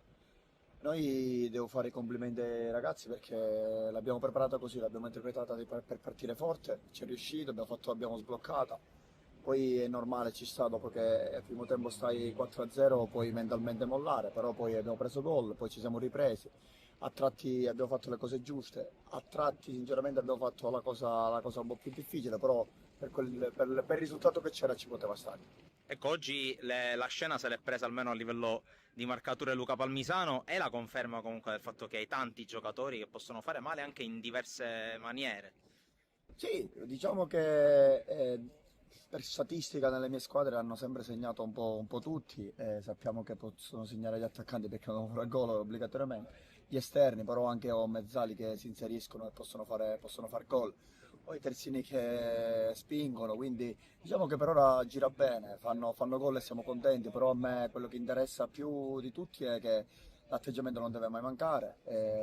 E: Noi devo fare i complimenti ai ragazzi perché l'abbiamo preparata così, l'abbiamo interpretata per partire forte, ci è riuscito, l'abbiamo sbloccata. Poi è normale, ci sta, dopo che al primo tempo stai 4-0 puoi mentalmente mollare, però poi abbiamo preso gol, poi ci siamo ripresi, a tratti abbiamo fatto le cose giuste, a tratti sinceramente abbiamo fatto la cosa un po' più difficile, però per il risultato che c'era ci poteva stare.
D: Ecco, oggi la scena se l'è presa almeno a livello di marcature Luca Palmisano e la conferma comunque del fatto che hai tanti giocatori che possono fare male anche in diverse maniere.
E: Sì, diciamo che per statistica nelle mie squadre hanno sempre segnato un po' tutti, sappiamo che possono segnare gli attaccanti perché non fare gol obbligatoriamente, gli esterni però anche ho mezzali che si inseriscono e possono fare gol, ho i terzini che spingono, quindi diciamo che per ora gira bene, fanno gol e siamo contenti, però a me quello che interessa più di tutti è che l'atteggiamento non deve mai mancare,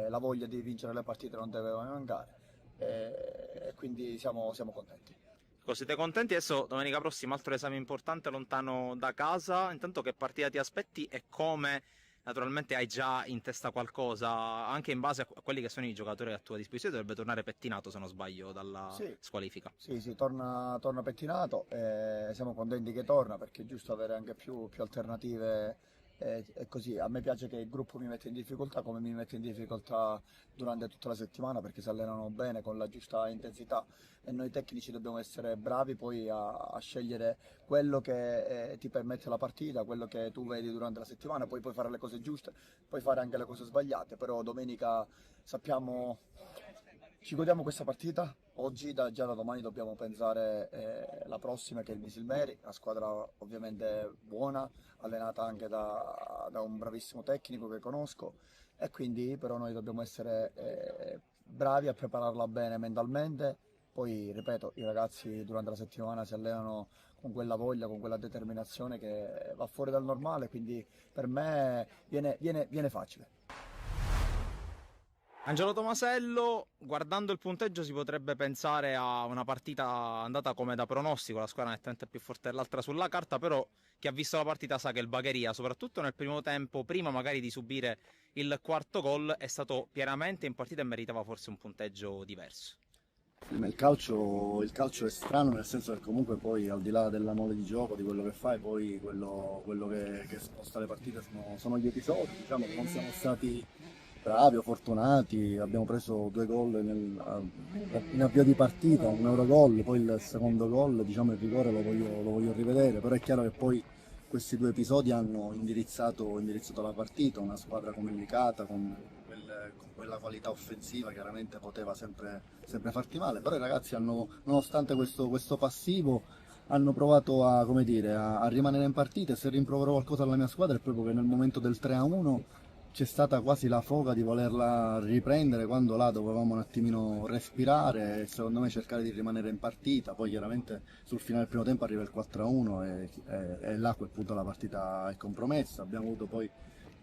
E: la voglia di vincere le partite non deve mai mancare e quindi siamo contenti.
D: Ecco, siete contenti? Adesso domenica prossima altro esame importante lontano da casa. Intanto che partita ti aspetti e come naturalmente hai già in testa qualcosa, anche in base a quelli che sono i giocatori a tua disposizione, dovrebbe tornare pettinato se non sbaglio dalla
E: Sì,
D: squalifica.
E: sì, torna pettinato e siamo contenti che torna perché è giusto avere anche più alternative e così. A me piace che il gruppo mi mette in difficoltà come mi mette in difficoltà durante tutta la settimana perché si allenano bene con la giusta intensità e noi tecnici dobbiamo essere bravi poi a scegliere quello che ti permette la partita, quello che tu vedi durante la settimana, poi puoi fare le cose giuste, puoi fare anche le cose sbagliate, però domenica sappiamo, ci godiamo questa partita, oggi già da domani dobbiamo pensare la prossima che è il Misilmeri, una squadra ovviamente buona, allenata anche da un bravissimo tecnico che conosco e quindi però noi dobbiamo essere bravi a prepararla bene mentalmente, poi ripeto, i ragazzi durante la settimana si allenano con quella voglia, con quella determinazione che va fuori dal normale, quindi per me viene facile.
D: Angelo Tomasello, guardando il punteggio si potrebbe pensare a una partita andata come da pronostico, la squadra nettamente più forte dell'altra sulla carta, però chi ha visto la partita sa che il Bagheria, soprattutto nel primo tempo, prima magari di subire il quarto gol, è stato pienamente in partita e meritava forse un punteggio diverso.
E: Il calcio è strano nel senso che comunque poi al di là della mole di gioco, di quello che fai, poi quello che sposta le partite sono gli episodi, diciamo che non siamo stati bravi o fortunati, abbiamo preso 2 gol in avvio di partita, un Eurogol, poi il secondo gol, diciamo il rigore lo voglio rivedere, però è chiaro che poi questi 2 episodi hanno indirizzato la partita, una squadra come il Licata, con quella qualità offensiva chiaramente poteva sempre farti male, però i ragazzi nonostante questo passivo, hanno provato come dire, a rimanere in partita e se rimprovero qualcosa alla mia squadra è proprio che nel momento del 3-1 c'è stata quasi la foga di volerla riprendere quando là dovevamo un attimino respirare e secondo me cercare di rimanere in partita, poi chiaramente sul finale del primo tempo arriva il 4-1 e là a quel punto la partita è compromessa, abbiamo avuto poi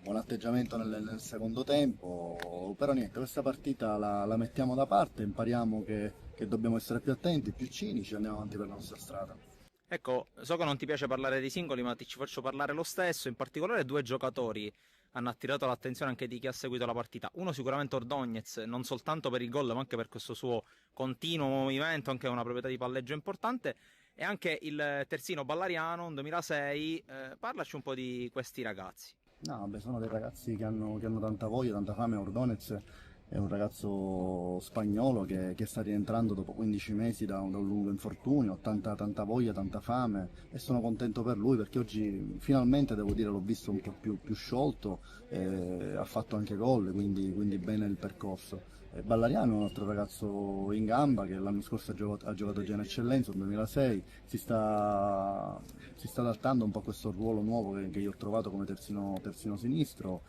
E: un atteggiamento nel secondo tempo, però niente, questa partita la mettiamo da parte, impariamo che dobbiamo essere più attenti, più cinici e andiamo avanti per la nostra strada.
D: Ecco, so che non ti piace parlare dei singoli, ma ti ci faccio parlare lo stesso, in particolare 2 giocatori hanno attirato l'attenzione anche di chi ha seguito la partita. Uno sicuramente Ordóñez, non soltanto per il gol, ma anche per questo suo continuo movimento, anche una proprietà di palleggio importante, e anche il terzino Ballariano, un 2006. Parlaci un po' di questi ragazzi.
E: No, vabbè, sono dei ragazzi che hanno tanta voglia, tanta fame. Ordóñez è un ragazzo spagnolo che sta rientrando dopo 15 mesi da un lungo infortunio, ha tanta voglia, tanta fame e sono contento per lui perché oggi finalmente devo dire l'ho visto un po' più sciolto, ha fatto anche gol, quindi bene il percorso. Ballariano è un altro ragazzo in gamba che l'anno scorso ha giocato già in eccellenza, nel 2006, si sta adattando un po' a questo ruolo nuovo che io ho trovato come terzino sinistro,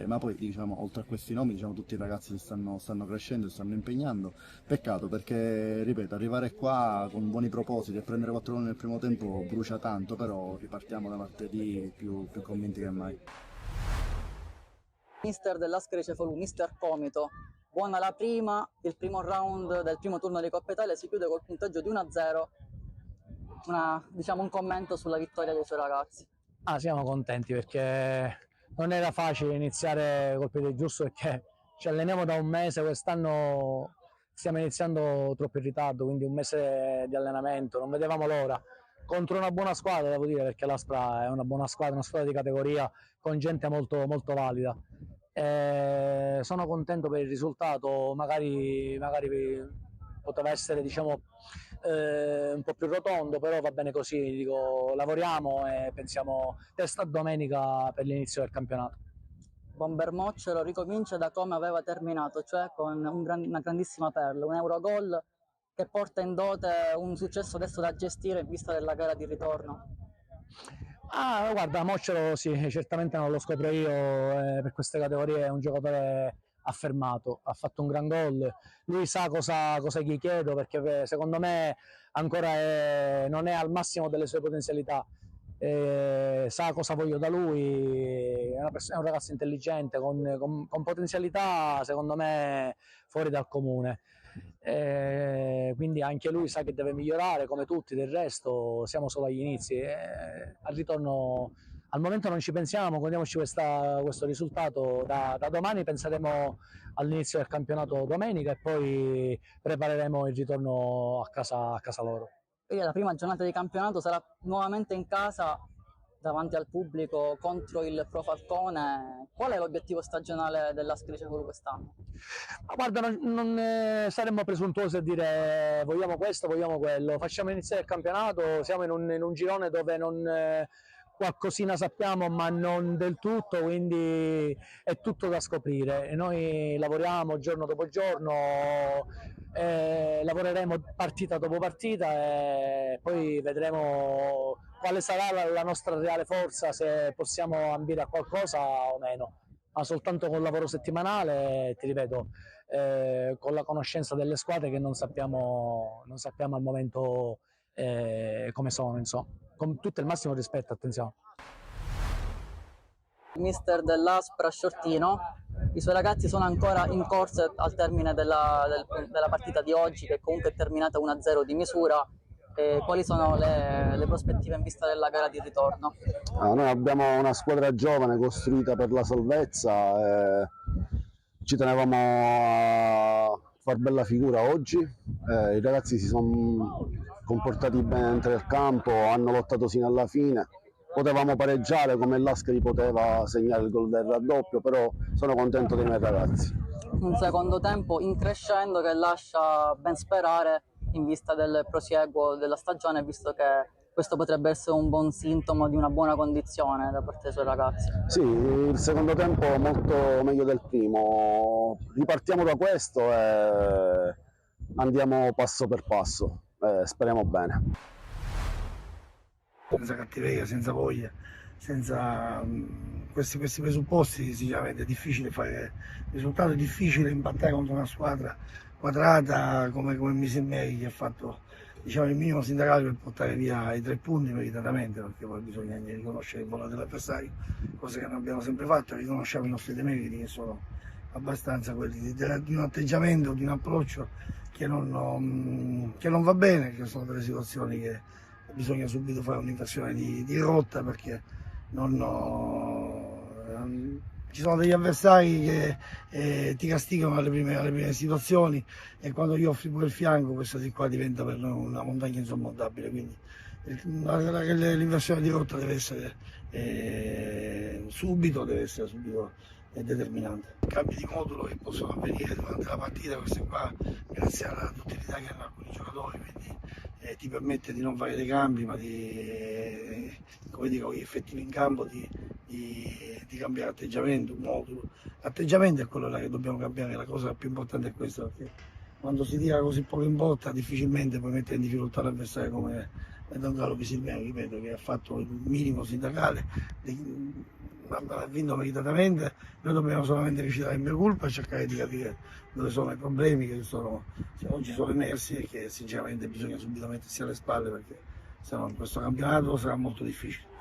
E: ma poi diciamo, oltre a questi nomi diciamo, tutti i ragazzi stanno crescendo e stanno impegnando. Peccato perché, ripeto, arrivare qua con buoni propositi e prendere 4 gol nel primo tempo brucia tanto, però ripartiamo da martedì più convinti che mai.
F: Mister dell'Ascari Cefalù, mister Comito, buona la prima, il primo round del primo turno di Coppa Italia si chiude col punteggio di 1-0, diciamo un commento sulla vittoria dei suoi ragazzi.
G: Siamo contenti perché non era facile iniziare col piede giusto perché ci alleniamo da un mese, quest'anno stiamo iniziando troppo in ritardo, quindi un mese di allenamento, non vedevamo l'ora. Contro una buona squadra, devo dire, perché l'Aspra è una buona squadra, una squadra di categoria con gente molto, molto valida. Sono contento per il risultato, magari poteva essere diciamo, un po' più rotondo, però va bene così, dico, lavoriamo e pensiamo testa a domenica per l'inizio del campionato.
F: Bomber Moccero ricomincia da come aveva terminato, cioè con una grandissima perla, un Eurogol che porta in dote un successo adesso da gestire in vista della gara di ritorno.
G: Guarda, Moccero sì, certamente non lo scopro io, per queste categorie è un giocatore affermato, ha fatto un gran gol, lui sa cosa gli chiedo perché secondo me ancora non è al massimo delle sue potenzialità, sa cosa voglio da lui, è un ragazzo intelligente con potenzialità secondo me fuori dal comune. Quindi anche lui sa che deve migliorare come tutti, del resto siamo solo agli inizi, al ritorno al momento non ci pensiamo, godiamoci questo risultato, da domani penseremo all'inizio del campionato domenica e poi prepareremo il ritorno a casa loro.
F: Quindi la prima giornata di campionato sarà nuovamente in casa davanti al pubblico contro il Pro Falcone. Qual è l'obiettivo stagionale dell'Ascari Cefalù quest'anno?
G: Guarda, non saremmo presuntuosi a dire vogliamo questo, vogliamo quello. Facciamo iniziare il campionato, siamo in un girone dove qualcosina sappiamo ma non del tutto, quindi è tutto da scoprire. E noi lavoriamo giorno dopo giorno, lavoreremo partita dopo partita e poi vedremo quale sarà la nostra reale forza, se possiamo ambire a qualcosa o meno, ma soltanto con il lavoro settimanale, ti ripeto, con la conoscenza delle squadre che non sappiamo al momento come sono, insomma, con tutto il massimo rispetto, attenzione.
F: Mister dell'Aspra Sciortino, i suoi ragazzi sono ancora in corsa al termine della partita di oggi, che comunque è terminata 1-0 di misura. Quali sono le prospettive in vista della gara di ritorno?
E: Noi abbiamo una squadra giovane costruita per la salvezza, ci tenevamo a far bella figura oggi, i ragazzi si sono comportati bene dentro il campo, hanno lottato fino alla fine, potevamo pareggiare come l'Ascari poteva segnare il gol del raddoppio, però sono contento dei miei ragazzi.
F: Un secondo tempo in crescendo che lascia ben sperare in vista del prosieguo della stagione, visto che questo potrebbe essere un buon sintomo di una buona condizione da parte dei suoi ragazzi.
E: Sì, il secondo tempo molto meglio del primo, ripartiamo da questo e andiamo passo per passo, speriamo bene.
A: Senza cattiveria, senza voglia, senza questi presupposti, sicuramente è difficile fare risultato, è difficile impattare contro una squadra quadrata come Misemeri, che ha fatto diciamo, il minimo sindacale per portare via i 3 punti meritatamente, perché poi bisogna riconoscere il valore dell'avversario, cosa che non abbiamo sempre fatto, riconosciamo i nostri demeriti che sono abbastanza quelli di un atteggiamento, di un approccio che non va bene, che sono delle situazioni che bisogna subito fare un'inversione di rotta, perché ci sono degli avversari che ti castigano alle prime situazioni, e quando gli offri pure il fianco, questo di qua diventa per noi una montagna insormontabile, quindi l'inversione di rotta deve essere subito è determinante. Cambi di modulo che possono avvenire durante la partita, queste qua grazie alla duttilità che hanno alcuni giocatori, quindi ti permette di non fare dei cambi, ma come dico, gli effettivi in campo di di cambiare atteggiamento, un modulo. L'atteggiamento è quello là che dobbiamo cambiare, la cosa più importante è questa, perché quando si tira così poco in botta difficilmente puoi mettere in difficoltà l'avversario come Don Carlo Pisilvano, ripeto, che ha fatto il minimo sindacale, ha vinto meritatamente. Noi dobbiamo solamente recitare il mio colpa e cercare di capire dove sono i problemi che oggi sono emersi e che sinceramente bisogna subito mettersi alle spalle, perché sennò in questo campionato sarà molto difficile.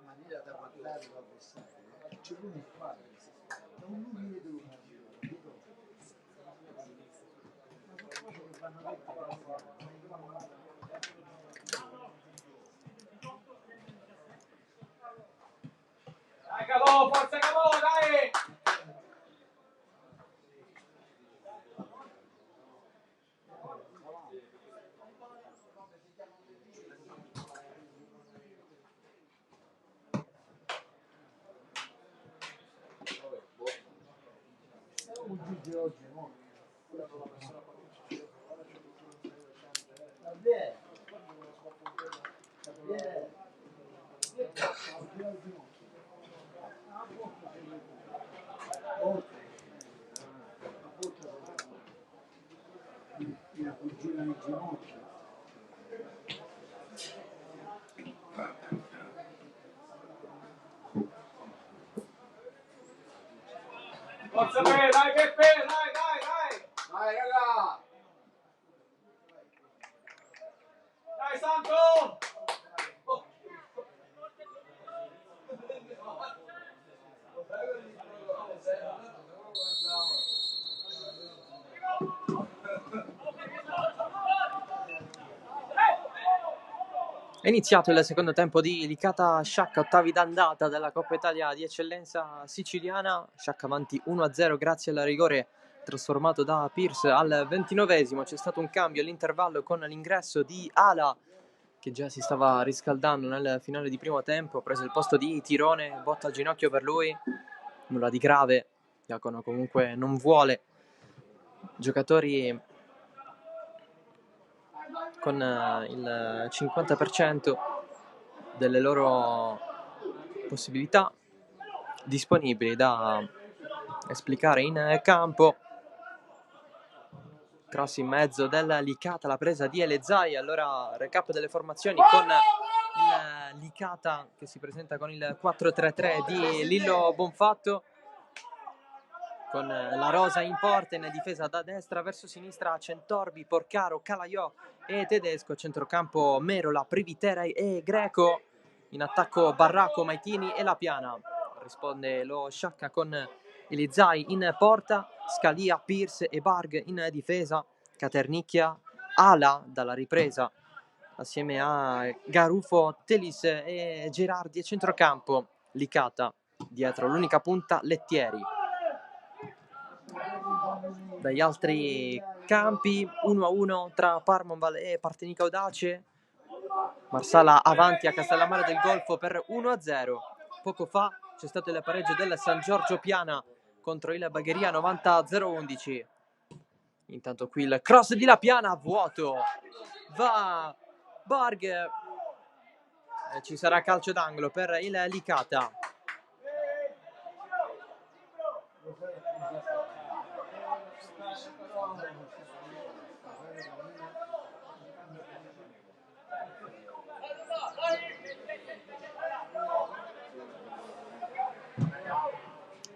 C: Maniera da parlare l'avversario, c'è uno in quadro, non lui vede una dai Calò, forza Calò, dai! Forza Pe, dai Peppe, dai! Dai raga! Dai Santo!
B: È iniziato il secondo tempo di Licata Sciacca, ottavi d'andata della Coppa Italia di eccellenza siciliana. Sciacca avanti 1-0 grazie al rigore trasformato da Pierce al 29esimo. C'è stato un cambio all'intervallo con l'ingresso di Ala, che già si stava riscaldando nel finale di primo tempo. Ha preso il posto di Tirone, botta al ginocchio per lui, nulla di grave. Iacono comunque non vuole giocatori con il 50% delle loro possibilità disponibili da esplicare in campo. Cross in mezzo della Licata, la presa di Elezai. Allora recap delle formazioni con il Licata che si presenta con il 4-3-3 di Lillo Bonfatto, con la rosa in porta, in difesa da destra verso sinistra Centorbi, Porcaro, Calaiò e Tedesco, centrocampo Merola, Privitera e Greco, in attacco Barraco, Maitini e La Piana. Risponde lo Sciacca con Elizai in porta, Scalia, Pierce e Barg in difesa, Caternicchia, Ala dalla ripresa assieme a Garufo, Telis e Gerardi a centrocampo, Licata dietro l'unica punta Lettieri. Dagli altri campi 1-1 tra Parmonval e Partenica Audace. Marsala avanti a Castellammare del Golfo per 1-0. Poco fa c'è stato il pareggio del San Giorgio Piana contro il Bagheria 90-011. Intanto qui il cross di La Piana, vuoto, va Barg e ci sarà calcio d'angolo per il Licata.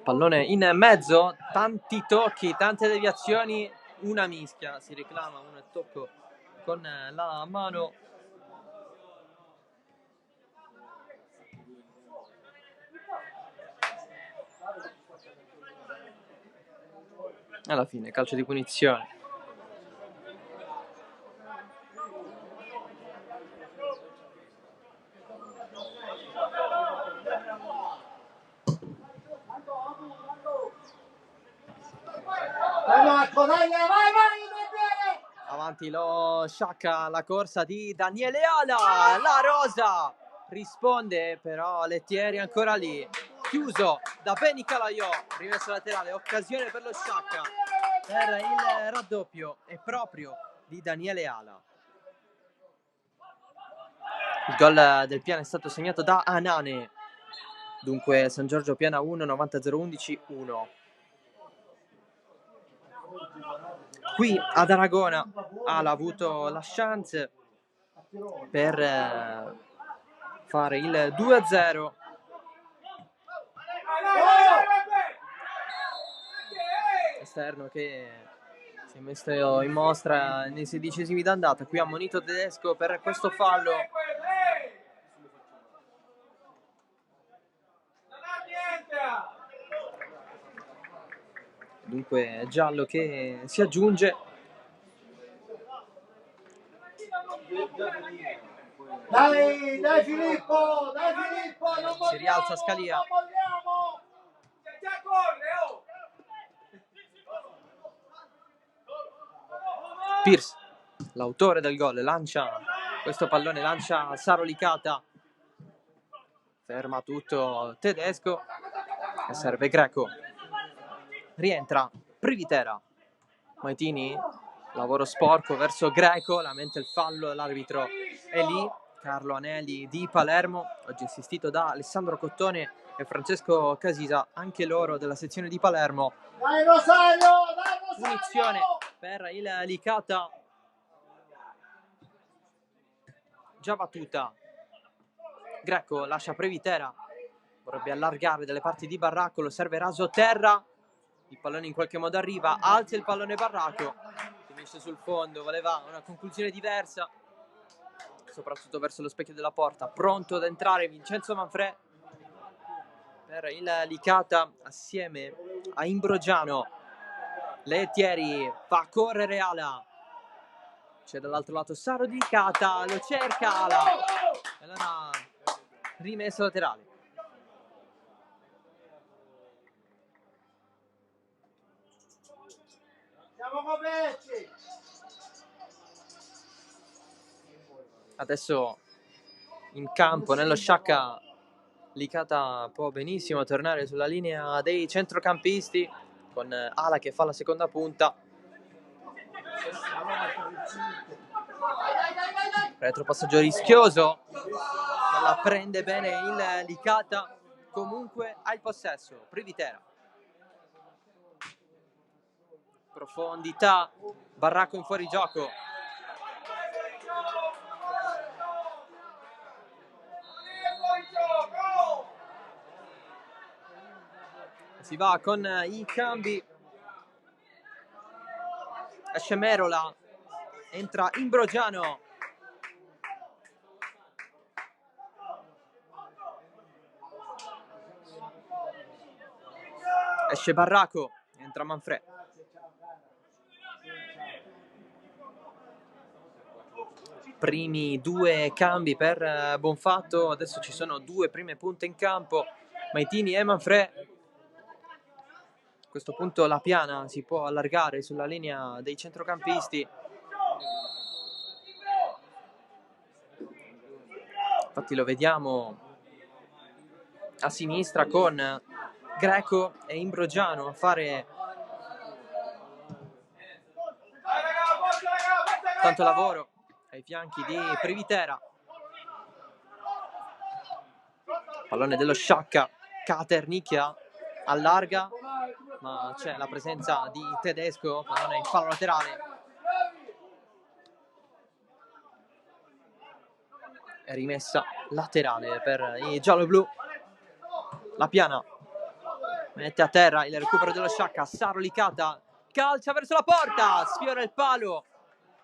B: Pallone in mezzo, tanti tocchi, tante deviazioni, una mischia, si reclama un tocco con la mano. Alla fine calcio di punizione. Avanti lo Sciacca, la corsa di Daniele Ala, la rosa risponde però Lettieri ancora lì, chiuso da Beni Calaiò, rimessa laterale, occasione per lo Sciacca per il raddoppio è proprio di Daniele Ala. Il gol del Piana è stato segnato da Anane, dunque San Giorgio Piana 1, 90-011 1. Qui ad Aragona Ala ha avuto la chance per fare il 2-0. Esterno che si è messo in mostra nei 16esimi d'andata. Qui ammonito Tedesco per questo fallo. Dunque giallo che si aggiunge.
C: Dai Filippo,
B: Si rialza Scalia. Pierce, l'autore del gol, lancia questo pallone, lancia Saro Licata. Ferma tutto Tedesco e serve Greco. Rientra Privitera. Maitini, lavoro sporco verso Greco, lamenta il fallo, l'arbitro è lì. Carlo Anelli di Palermo, oggi assistito da Alessandro Cottone e Francesco Casisa, anche loro della sezione di Palermo.
C: Dai Rosario, dai Rosario!
B: Punizione per il Licata, già battuta. Greco lascia Previtera, vorrebbe allargare dalle parti di Barracco, lo serve raso terra, il pallone in qualche modo arriva, alza il pallone Barracco, finisce sul fondo, voleva una conclusione diversa, soprattutto verso lo specchio della porta. Pronto ad entrare Vincenzo Manfrè per il Licata assieme a Imbrogiano. Lettieri fa correre Ala, c'è dall'altro lato Saro di Licata, lo cerca Ala, e allora rimesso laterale.
C: Siamo conversi!
B: Adesso in campo nello Sciacca Licata può benissimo tornare sulla linea dei centrocampisti con Ala che fa la seconda punta. Retropassaggio rischioso, non la prende bene il Licata, comunque ha il possesso. Previtera, profondità, Barracco in fuorigioco. Si va con i cambi, esce Merola, entra Imbrogiano, esce Barracco, entra Manfrè. Primi due cambi per Bonfatto, adesso ci sono due prime punte in campo, Maitini e Manfrè. A questo punto la Piana si può allargare sulla linea dei centrocampisti. Infatti lo vediamo a sinistra con Greco e Imbrogiano a fare tanto lavoro ai fianchi di Previtera. Pallone dello Sciacca, Caternicchia allarga, ma c'è la presenza di Tedesco, pallone in fallo laterale. È rimessa laterale per i giallo-blu. La Piana mette a terra il recupero dello Sciacca, Saro Licata, calcia verso la porta, sfiora il palo.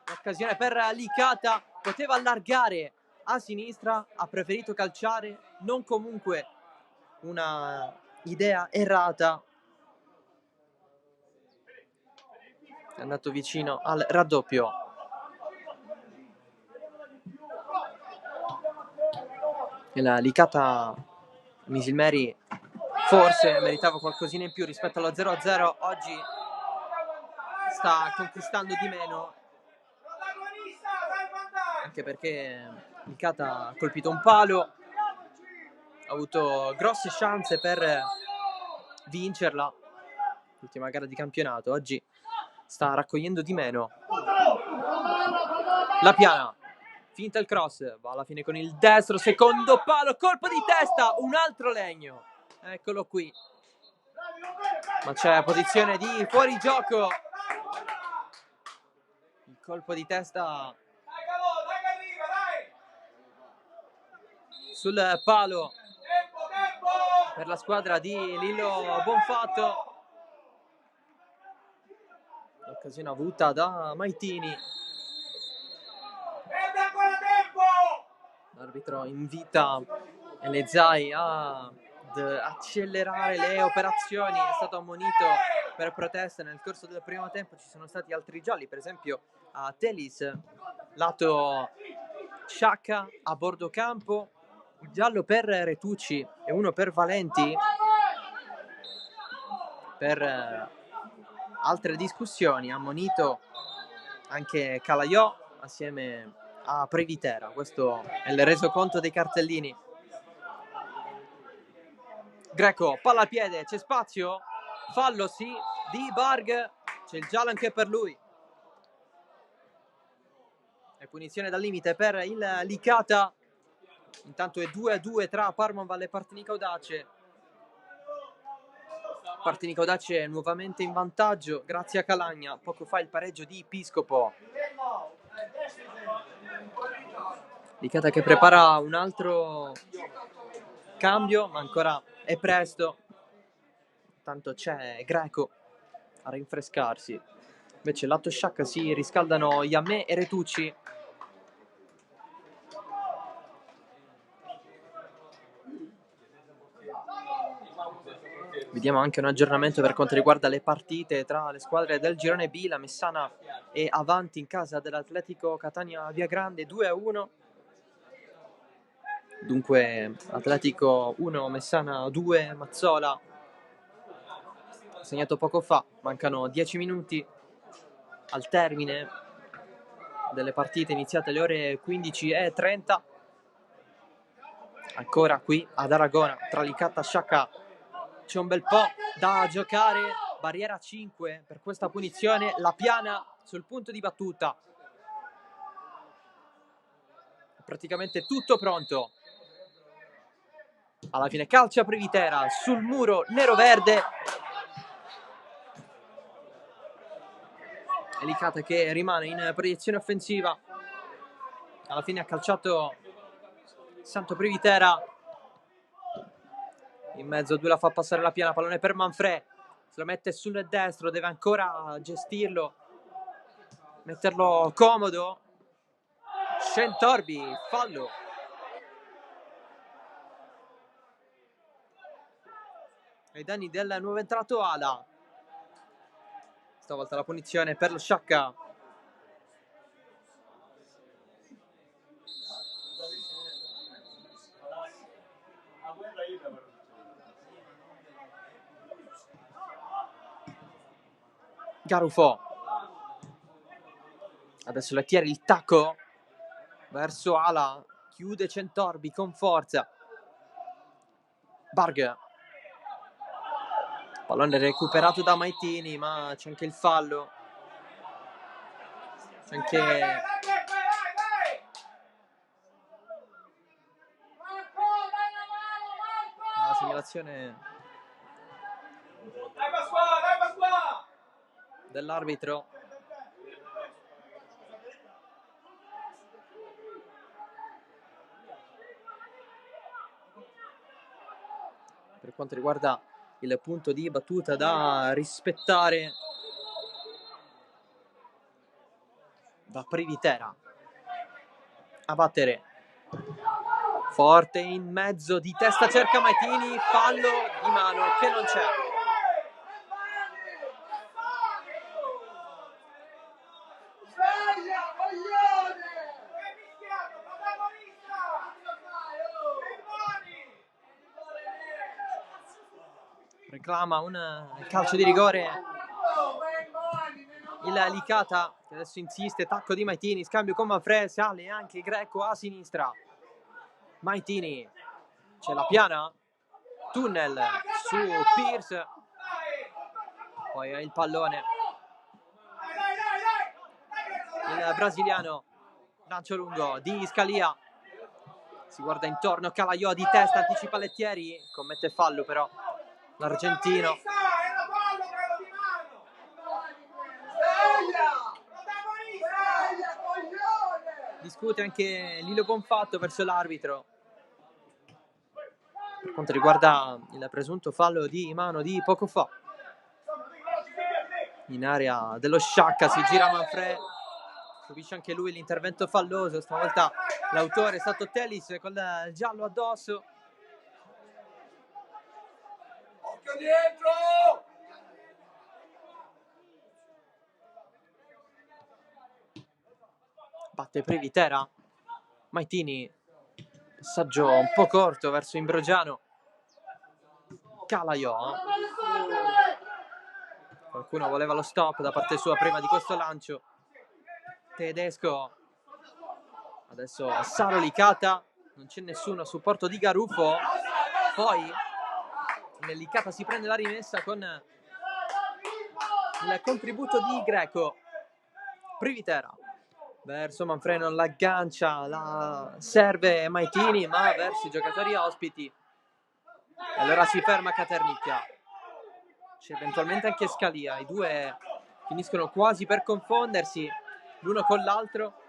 B: L'occasione per Licata, poteva allargare a sinistra, ha preferito calciare, non comunque una idea errata. È andato vicino al raddoppio. E la Licata Misilmeri forse meritava qualcosina in più rispetto allo 0-0, oggi sta conquistando di meno, anche perché Licata ha colpito un palo, ha avuto grosse chance per vincerla, l'ultima gara di campionato, oggi sta raccogliendo di meno. La Piana, finta il cross, va alla fine con il destro, secondo palo, colpo di testa, un altro legno, eccolo qui, ma c'è posizione di fuorigioco, il colpo di testa sul palo per la squadra di Lillo Bonfatto. L'occasione avuta da Maitini. L'arbitro invita Elezai ad accelerare le operazioni, è stato ammonito per proteste nel corso del primo tempo. Ci sono stati altri gialli, per esempio a Telis lato Sciacca, a bordo campo un giallo per Retucci e uno per Valenti. Per altre discussioni ammonito anche Calaiò assieme a Previtera. Questo è il resoconto dei cartellini. Greco, palla al piede, c'è spazio, fallo sì di Barg, C'è il giallo anche per lui. E punizione dal limite per il Licata. Intanto è 2-2 tra Parmonval e Partinico Audace. Partinico Audace è nuovamente in vantaggio grazie a Calagna. Poco fa il pareggio di Piscopo. Licata che prepara un altro cambio, ma ancora è presto. Tanto c'è Greco a rinfrescarsi. Invece lato Sciacca si riscaldano Yamè e Retucci. Vediamo anche un aggiornamento per quanto riguarda le partite tra le squadre del girone B. La Messana è avanti in casa dell'Atletico Catania Viagrande 2-1. Dunque Atletico 1, Messana 2, Mazzola segnato poco fa. Mancano 10 minuti al termine delle partite iniziate alle ore 15:30. Ancora qui ad Aragona tra Licata e Sciacca c'è un bel po' da giocare. Barriera 5 per questa punizione. La Piana sul punto di battuta. Praticamente tutto pronto. Alla fine calcia Privitera sul muro nero-verde. E Licata che rimane in proiezione offensiva. Alla fine ha calciato Santo Privitera. In mezzo a due la fa passare la Piana. Pallone per Manfrè. Se lo mette sul destro. Deve ancora gestirlo. Metterlo comodo. Scentorbi. Fallo. Ai danni del nuovo entrato Ala. Stavolta la punizione per lo Sciacca. Garufo. Adesso Lettieri il tacco verso Ala. Chiude Centorbi con forza. Barg. Pallone recuperato da Maitini, ma c'è anche il fallo. C'è anche la segnalazione dell'arbitro. Per quanto riguarda il punto di battuta da rispettare da Privitera. A battere. Forte in mezzo, di testa cerca Maitini, fallo di mano che non c'è. Reclama un calcio di rigore il Licata, che adesso insiste. Tacco di Maitini, scambio con Manfrè, sale anche Greco a sinistra. Maitini, c'è la Piana, tunnel su Pierce, poi il pallone, il brasiliano, lancio lungo di Scalia, si guarda intorno, Calaiò di testa, anticipa Lettieri, commette fallo però l'argentino. Discute anche Lilo Bonfatto verso l'arbitro per quanto riguarda il presunto fallo di mano di poco fa. In area dello Sciacca si gira Manfrè, subisce anche lui l'intervento falloso. Stavolta l'autore è stato Telis con il giallo addosso.
C: Occhio dietro!
B: Batte Privitera. Maitini, passaggio un po' corto verso Imbrogiano. Calaiò. Qualcuno voleva lo stop da parte sua prima di questo lancio. Tedesco. Adesso Saro Licata. Non c'è nessuno a supporto di Garufo. Poi Licata si prende la rimessa con il contributo di Greco. Privitera verso Manfredi, non l'aggancia, la serve Maitini, ma verso i giocatori ospiti. E allora si ferma Caternicchia. C'è eventualmente anche Scalia. I due finiscono quasi per confondersi l'uno con l'altro.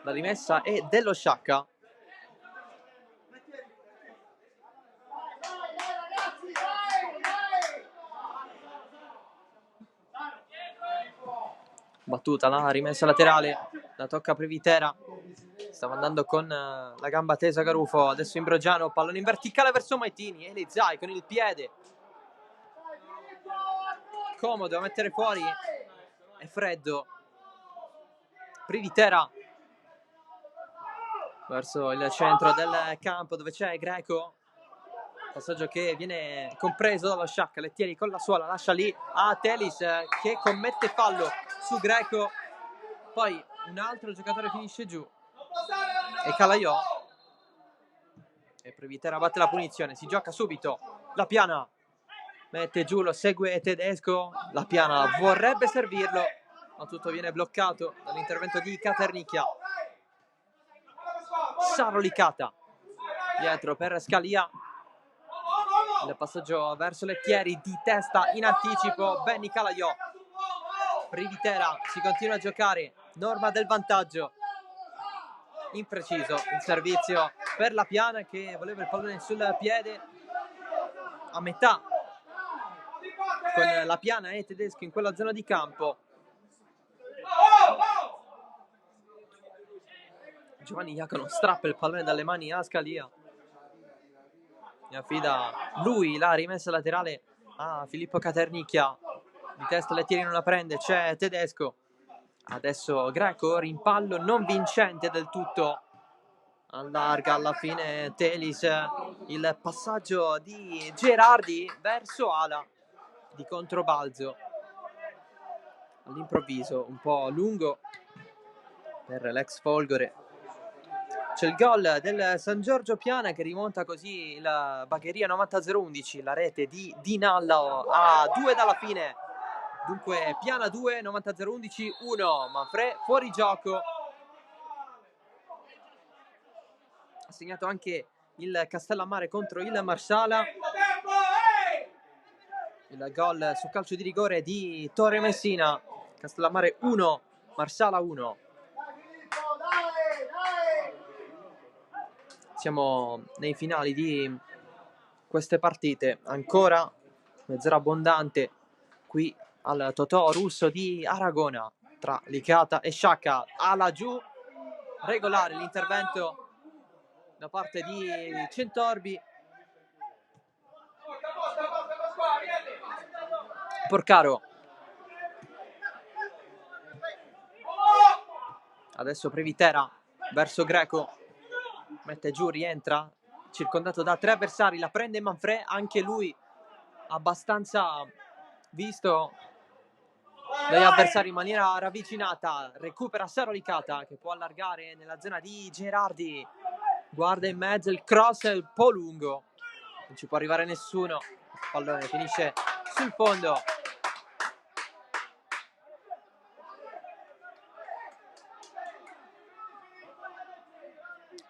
B: La rimessa è dello Sciacca. Battuta, la rimessa laterale, la tocca Privitera. Stava andando con la gamba tesa Garufo. Adesso Imbroggiano, pallone in verticale verso Maitini. Elizai con il piede. Comodo a mettere fuori. È freddo. Privitera verso il centro del campo dove c'è Greco. Passaggio che viene compreso dallo Sciacca. Lettieri con la suola, lascia lì a Telis che commette fallo su Greco. Poi un altro giocatore finisce giù e Calaiò. E Privitera batte la punizione. Si gioca subito. La Piana mette giù, lo segue Tedesco. La Piana vorrebbe servirlo, ma tutto viene bloccato dall'intervento di Caternicchia. Saro Licata dietro per Scalia. Il passaggio verso Lettieri di testa in anticipo. Benny Calaiò. Privitera si continua a giocare. Norma del vantaggio. Impreciso il servizio per la Piana che voleva il pallone sul piede. A metà con la Piana e Tedesco in quella zona di campo. Giovanni Iacono strappa il pallone dalle mani a Scalia. Mi affida lui la rimessa laterale a Filippo Caternicchia. Di testa Lettieri non la prende, c'è Tedesco. Adesso Greco, rimpallo non vincente del tutto. Allarga alla fine Telis. Il passaggio di Gerardi verso ala di controbalzo. All'improvviso un po' lungo per l'ex Folgore. C'è il gol del San Giorgio Piana che rimonta così il Bagheria 90-011, la rete di Dinallo a 2 dalla fine. Dunque Piana 2, 90-011 1. Manfredi fuori gioco. Ha segnato anche il Castellammare contro il Marsala. Il gol su calcio di rigore di Torre Messina. Castellammare 1, Marsala 1. Siamo nei finali di queste partite. Ancora mezz'ora abbondante qui al Totò Russo di Aragona tra Licata e Sciacca. Ala giù, regolare l'intervento da parte di Centorbi. Porcaro. Adesso Privitera verso Greco. Mette giù, rientra. Circondato da 3 avversari. La prende Manfredi. Anche lui abbastanza visto dagli avversari in maniera ravvicinata. Recupera Saro Licata che può allargare nella zona di Gerardi. Guarda in mezzo, il cross è un po' lungo. Non ci può arrivare nessuno. Il pallone finisce sul fondo.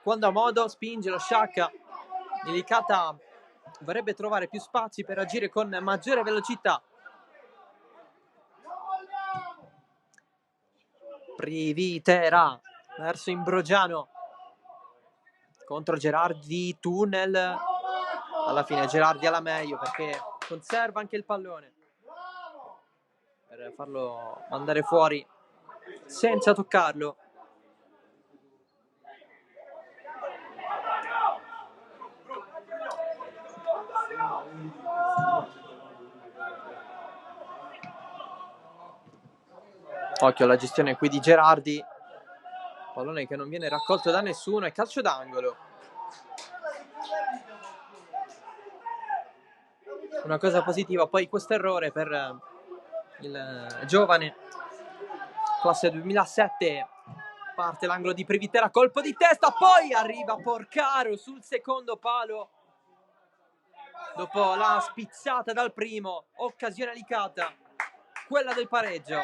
B: Quando ha modo spinge lo Sciacca. Licata vorrebbe trovare più spazi per agire con maggiore velocità. Privitera verso Imbroggiano contro Gerardi, tunnel. Alla fine Gerardi alla meglio perché conserva anche il pallone per farlo andare fuori senza toccarlo. Occhio alla gestione qui di Gerardi. Pallone che non viene raccolto da nessuno e calcio d'angolo. Una cosa positiva poi questo errore per il giovane classe 2007. Parte l'angolo di Privitera, colpo di testa, poi arriva Porcaro sul secondo palo. dopo la spizzata dal primo, occasione Licata, quella del pareggio.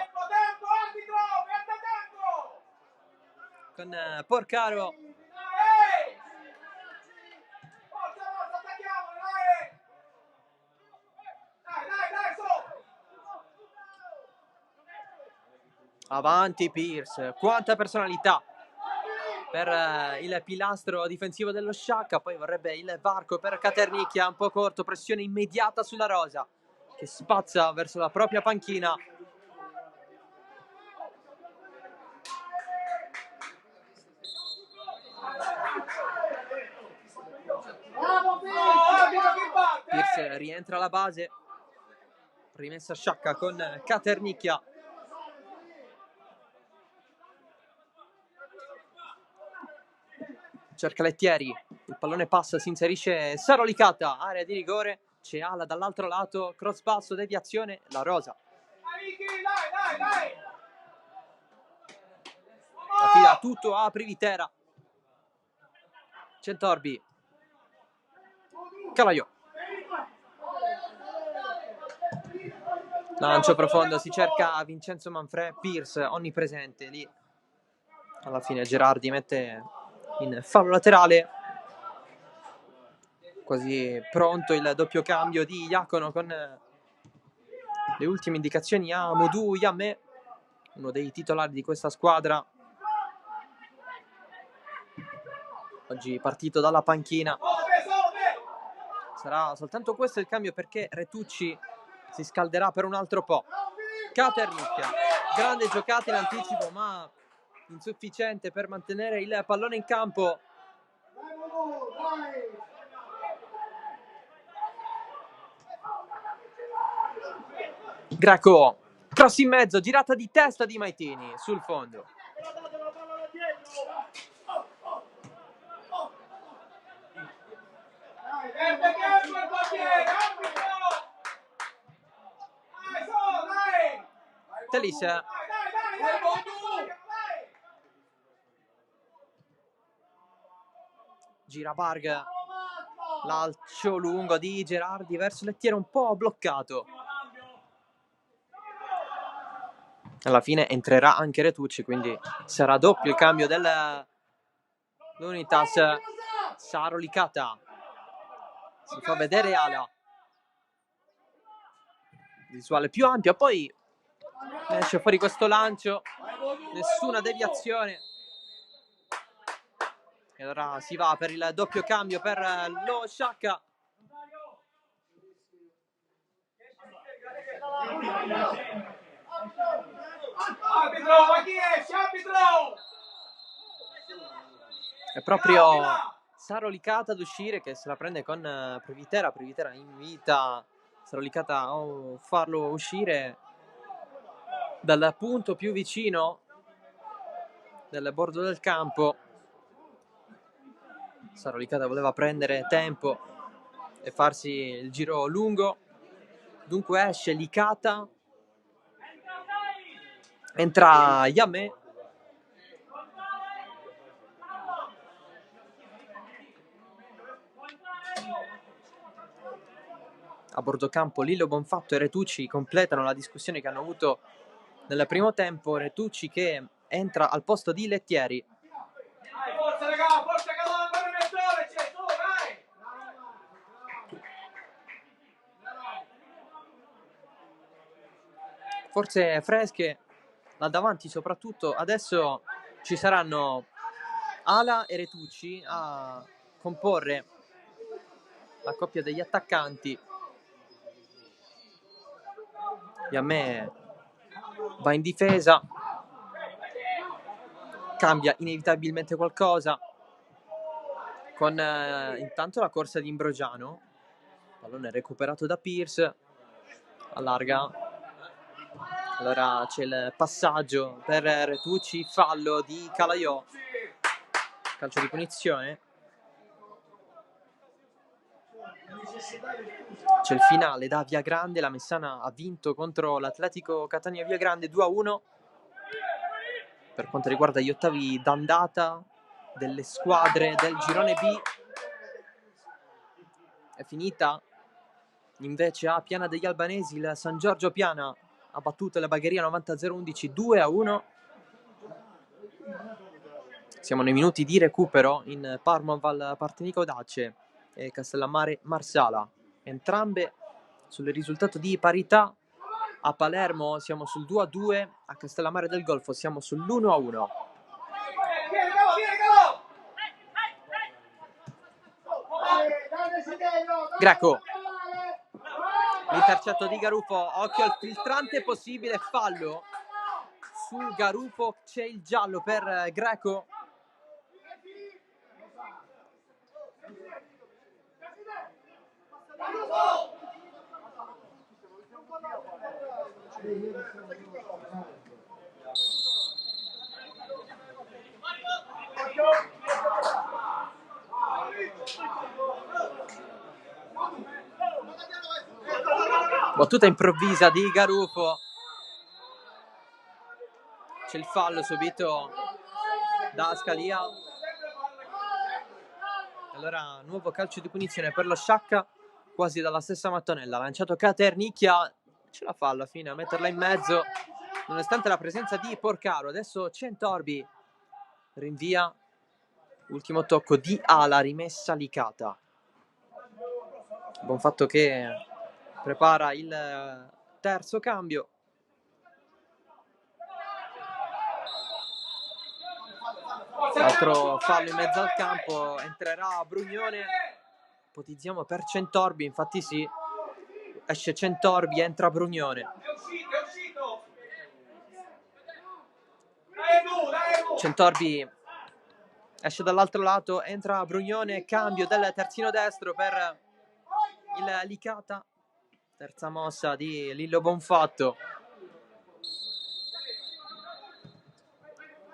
B: Con Porcaro. Avanti Pierce, quanta personalità per il pilastro difensivo dello Sciacca. Poi vorrebbe il varco per Caternicchia, un po' corto, pressione immediata sulla rosa che spazza verso la propria panchina. Pierce rientra alla base, rimessa Sciacca con Caternicchia. Cerca Lettieri, il pallone passa, si inserisce Saro Licata, area di rigore, c'è Ala dall'altro lato, cross basso, deviazione, la rosa. Affida tutto a Privitera. Centorbi. Calaiò. Lancio profondo, si cerca Vincenzo Manfrè, Pierce onnipresente lì. Alla fine Gerardi mette in fallo laterale, quasi pronto il doppio cambio di Iacono con le ultime indicazioni a Modou Yammé, uno dei titolari di questa squadra, oggi partito dalla panchina. Sarà soltanto questo il cambio perché Retucci si scalderà per un altro po'. Caternicchia, grande giocata in anticipo ma insufficiente per mantenere il pallone in campo. Greco, cross in mezzo, girata di testa di Maitini sul fondo. Telis. Gira Varga, lancio lungo di Gerardi verso Lettieri, un po' bloccato. Alla fine entrerà anche Retucci, quindi sarà doppio il cambio dell'Unitas. Saro Licata, si fa vedere Ala, visuale più ampia, poi esce fuori questo lancio, nessuna deviazione. E allora si va per il doppio cambio per lo Sciacca. È proprio Saro Licata ad uscire, che se la prende con Privitera. Privitera invita Saro Licata a farlo uscire dal punto più vicino del bordo del campo. Saro Licata voleva prendere tempo e farsi il giro lungo, dunque esce Licata, entra Yammé. A bordo campo Lillo Bonfatto e Retucci completano la discussione che hanno avuto nel primo tempo. Retucci che entra al posto di Lettieri.
C: Forza raga, forza che non mezz'ora c'è, tu, dai!
B: Forze fresche là davanti, soprattutto adesso ci saranno Ala e Retucci a comporre la coppia degli attaccanti. Yammé va in difesa, cambia inevitabilmente qualcosa con intanto la corsa di Imbrogiano, pallone recuperato da Pierce, allarga, allora c'è il passaggio per Retucci, fallo di Calaiò, calcio di punizione. C'è il finale da Viagrande, la Messana ha vinto contro l'Atletico Catania Viagrande 2-1. Per quanto riguarda gli ottavi d'andata delle squadre del girone B, è finita invece a Piana degli Albanesi il San Giorgio Piana ha battuto la Bagheria 90-011 2-1. Siamo nei minuti di recupero in Parmaval Partinico Dace e Castellammare Marsala, entrambe sul risultato di parità. A Palermo siamo sul 2-2, a Castellammare del Golfo siamo sull'1-1. Greco, l'intercetto di Garufo, occhio al filtrante, possibile fallo su Garufo, c'è il giallo per Greco. Battuta improvvisa di Garufo, c'è il fallo subito da Scalia. Allora nuovo calcio di punizione per lo Sciacca, quasi dalla stessa mattonella. Lanciato Caternicchia, ce la fa alla fine a metterla in mezzo nonostante la presenza di Porcaro. Adesso Centorbi rinvia, ultimo tocco di ala, rimessa Licata. Buon fatto che prepara il terzo cambio. Altro fallo in mezzo al campo, entrerà Brugnone, ipotizziamo per Centorbi, infatti sì, esce Centorbi, entra Brugnone. Centorbi esce dall'altro lato, entra Brugnone, cambio del terzino destro per il Licata, terza mossa di Lillo Bonfatto.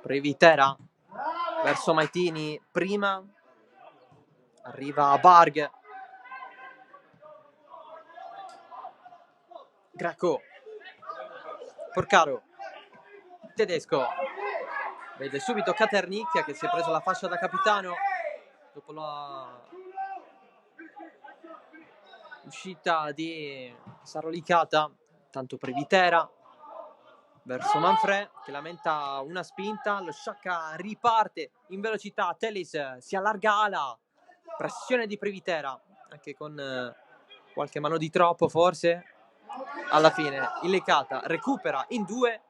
B: Previtera verso Maitini, prima arriva Barg, Greco, Porcaro, Tedesco, vede subito Caternicchia che si è preso la fascia da capitano dopo la uscita di Sarolicata. Tanto Previtera verso Manfred che lamenta una spinta, lo Sciacca riparte in velocità, Tellis si allarga ala, pressione di Previtera anche con qualche mano di troppo forse. Alla fine il Licata recupera in due,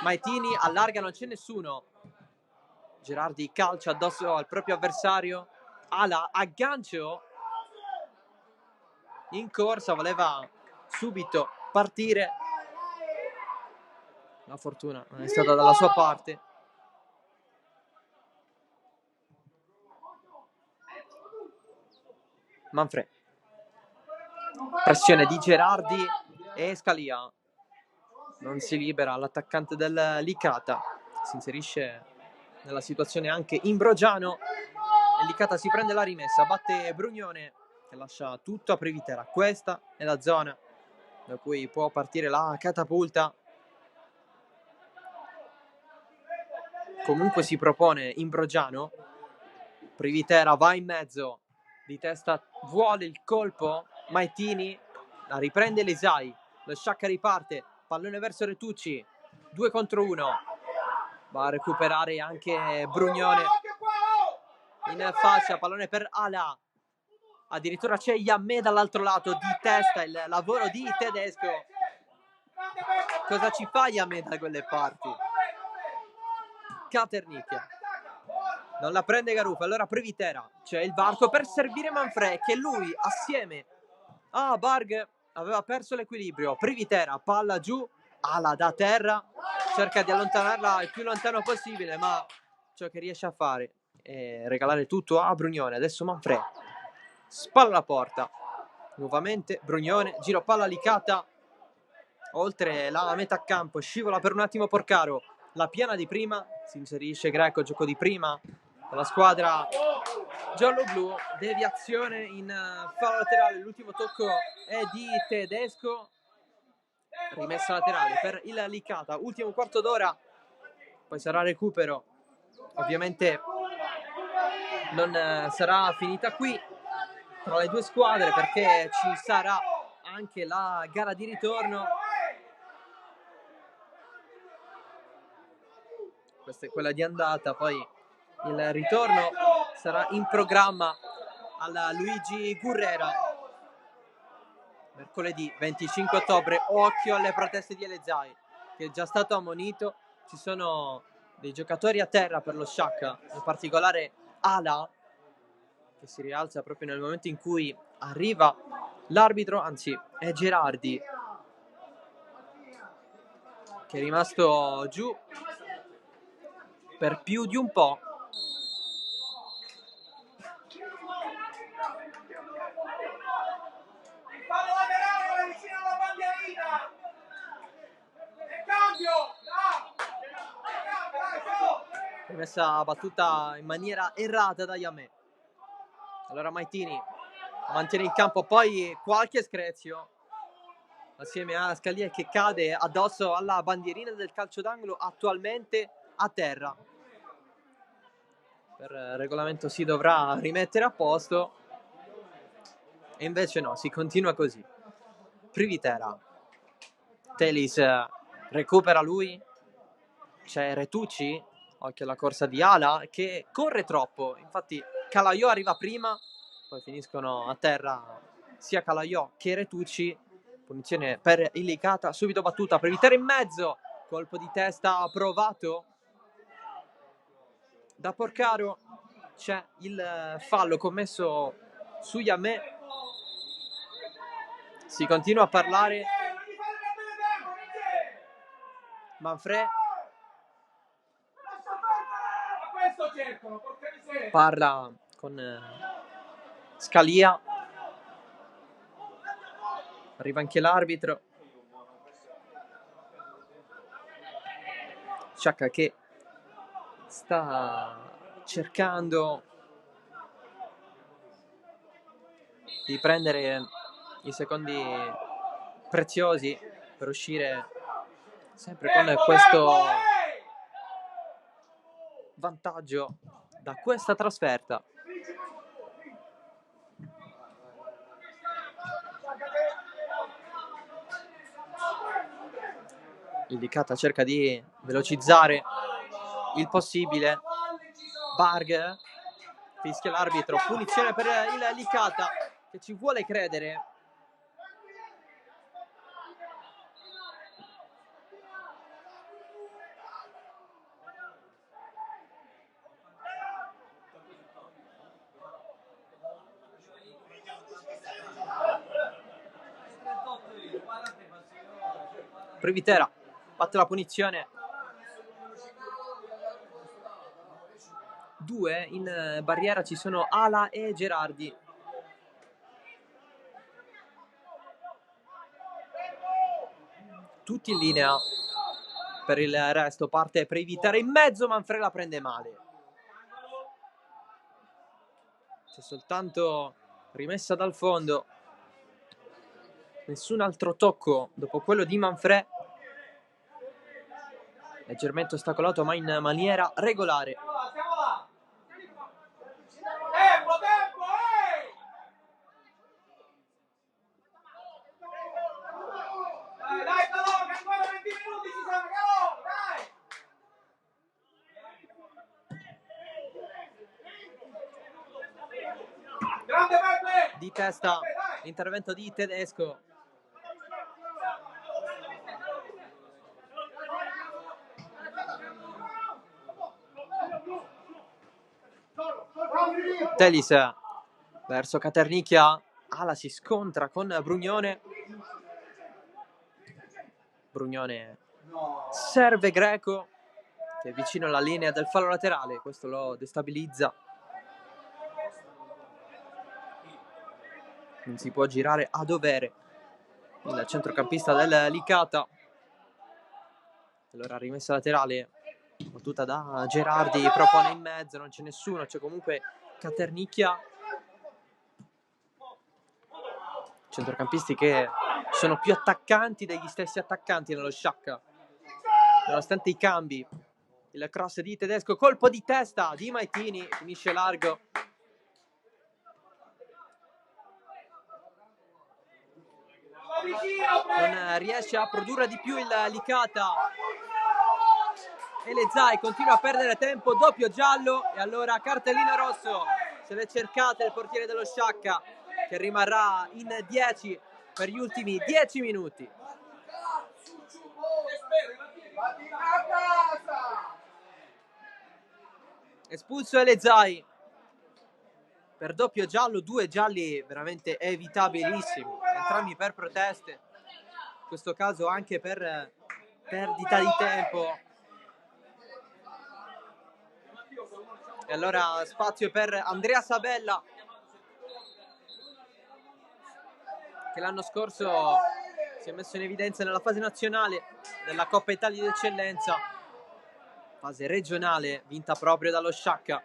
B: Maitini allarga, non c'è nessuno, Gerardi calcia addosso al proprio avversario, ala, aggancio in corsa, voleva subito partire, la fortuna non è stata dalla sua parte. Manfred, pressione di Gerardi e Scalia, non si libera l'attaccante del Licata, si inserisce nella situazione anche Imbroggiano e Licata si prende la rimessa, batte Brugnone che lascia tutto a Previtera. Questa è la zona da cui può partire la catapulta. Comunque si propone Imbroggiano, Previtera va in mezzo, di testa vuole il colpo, Maitini la riprende Lesai, lo Sciacca riparte, pallone verso Retucci, 2 contro 1, va a recuperare anche Brugnone in fascia, pallone per Ala, addirittura c'è Yammè dall'altro lato, di testa il lavoro di Tedesco. Cosa ci fa Yammè da quelle parti? Caternicchia non la prende Garufo, allora Previtera, c'è il varco per servire Manfred che lui assieme a Barg aveva perso l'equilibrio. Previtera, palla giù, ala da terra, cerca di allontanarla il più lontano possibile, ma ciò che riesce a fare è regalare tutto a Brugnone. Adesso Manfred spalla la porta, nuovamente Brugnone, giro palla Licata oltre la metà campo, scivola per un attimo Porcaro, la piana di prima, si inserisce Greco, gioco di prima della squadra giallo-blu, deviazione in fallo laterale, l'ultimo tocco è di Tedesco, rimessa laterale per il Licata, ultimo quarto d'ora, poi sarà recupero, ovviamente non sarà finita qui tra le due squadre perché ci sarà anche la gara di ritorno. Questa è quella di andata, poi il ritorno sarà in programma alla Luigi Gurrera mercoledì 25 ottobre. Occhio alle proteste di Elezai, che è già stato ammonito. Ci sono dei giocatori a terra per lo Sciacca, in particolare Ala, che si rialza proprio nel momento in cui arriva l'arbitro, anzi è Gerardi che è rimasto giù per più di un po'.
C: Fallo laterale vicino alla bandierina. E cambio.
B: Rimessa battuta in maniera errata da Yamè. Allora Maitini mantiene il campo, poi qualche screzio assieme a Scalia che cade addosso alla bandierina del calcio d'angolo, attualmente a terra. Per regolamento si dovrà rimettere a posto e invece no, si continua così. Privitera, Telis recupera lui, c'è Retucci, occhio alla corsa di Ala che corre troppo, infatti Calaiò arriva prima, poi finiscono a terra sia Calaiò che Retucci. Punizione per Illicata, subito battuta, Privitera in mezzo, colpo di testa provato da Porcaro. C'è il fallo commesso su Yamè. Si continua a parlare. Manfred parla con Scalia. Arriva anche l'arbitro. Sciacca che sta cercando di prendere i secondi preziosi per uscire sempre con questo vantaggio da questa trasferta. Indicata cerca di velocizzare il possibile. Barg fischia l'arbitro, punizione per il Licata che ci vuole credere. Privitera batte la punizione. 2 in barriera ci sono Ala e Gerardi. Tutti in linea. Per il resto parte Privitera in mezzo, Manfred la prende male. C'è soltanto rimessa dal fondo. Nessun altro tocco dopo quello di Manfred. Leggermente ostacolato ma in maniera regolare.
C: Dai, Calò, che ancora 20 minuti ci sono, Calò, dai! Grande Peppe!
B: Di testa, l'intervento di Tedesco. Telis verso Caternicchia. Ala si scontra con Brugnone. Brugnone serve Greco che è vicino alla linea del fallo laterale, questo lo destabilizza. Non si può girare a dovere il centrocampista del Licata. Allora rimessa laterale battuta da Gerardi, propone in mezzo, non c'è nessuno, c'è comunque Caternicchia. Centrocampisti che sono più attaccanti degli stessi attaccanti nello Sciacca, nonostante i cambi. Il cross di Tedesco, colpo di testa di Maitini, finisce largo. non riesce a produrre di più il Licata. Elezai continua a perdere tempo, doppio giallo e allora cartellino rosso. Se l'è cercata il portiere dello Sciacca, che rimarrà in 10 per gli ultimi 10 minuti. Espulso Elezai per doppio giallo, 2 gialli veramente evitabilissimi, entrambi per proteste, in questo caso anche per perdita di tempo. E allora spazio per Andrea Sabella, che l'anno scorso si è messo in evidenza nella fase nazionale della Coppa Italia di Eccellenza, fase regionale vinta proprio dallo Sciacca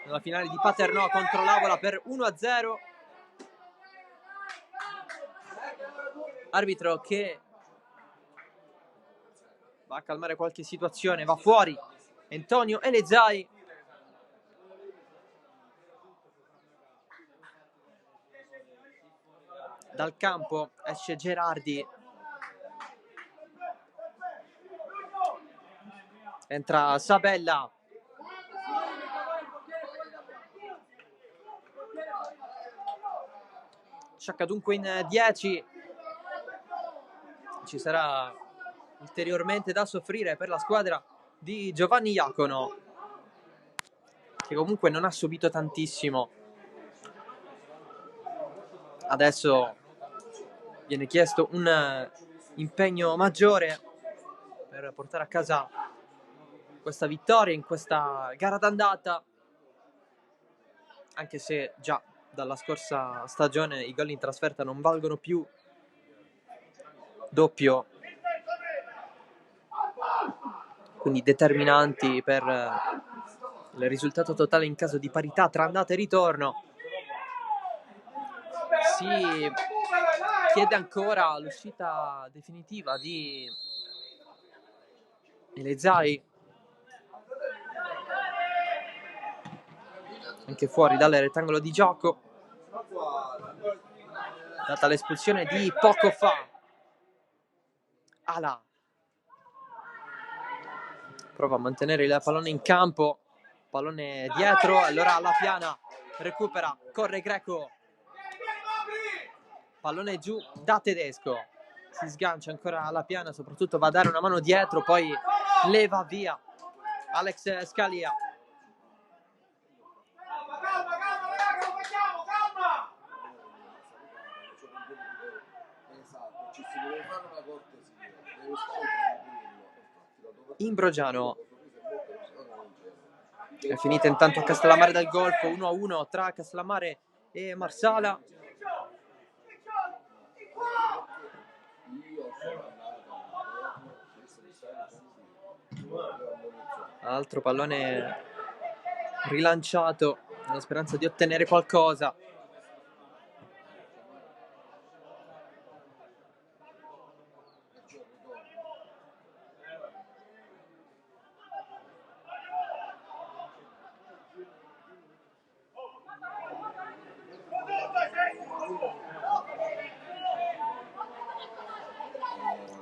B: nella finale di Paternò contro l'Avola per 1-0. Arbitro che va a calmare qualche situazione, va fuori Antonio Elezai. Dal campo esce Gerardi, entra Sabella, Sciacca dunque in 10. Ci sarà ulteriormente da soffrire per la squadra di Giovanni Iacono, che comunque non ha subito tantissimo. Adesso viene chiesto un impegno maggiore per portare a casa questa vittoria in questa gara d'andata, anche se già dalla scorsa stagione i gol in trasferta non valgono più doppio, quindi determinanti per il risultato totale in caso di parità tra andata e ritorno. Si chiede ancora l'uscita definitiva di Elezai, anche fuori dal rettangolo di gioco, data l'espulsione di poco fa. Ala prova a mantenere il pallone in campo, pallone dietro, allora La Piana recupera, corre Greco, pallone giù da Tedesco, si sgancia ancora La Piana, soprattutto va a dare una mano dietro, poi leva via Alex Scalia. Imbrogiano. È finita intanto a Castellammare del Golfo, 1-1 tra Castellammare e Marsala. Altro pallone rilanciato nella speranza di ottenere qualcosa.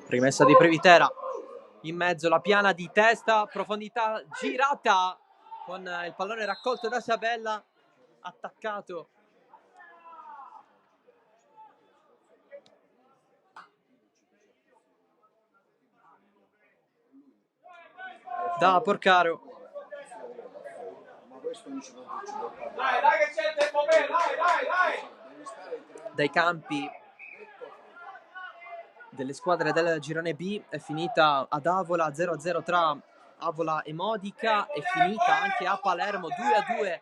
B: Rimessa di Previtera, in mezzo La Piana di testa, profondità girata con il pallone raccolto da Sabella, attaccato da Porcaro. Dai campi delle squadre del girone B è finita ad Avola 0-0 tra Avola e Modica, è finita anche a Palermo 2-2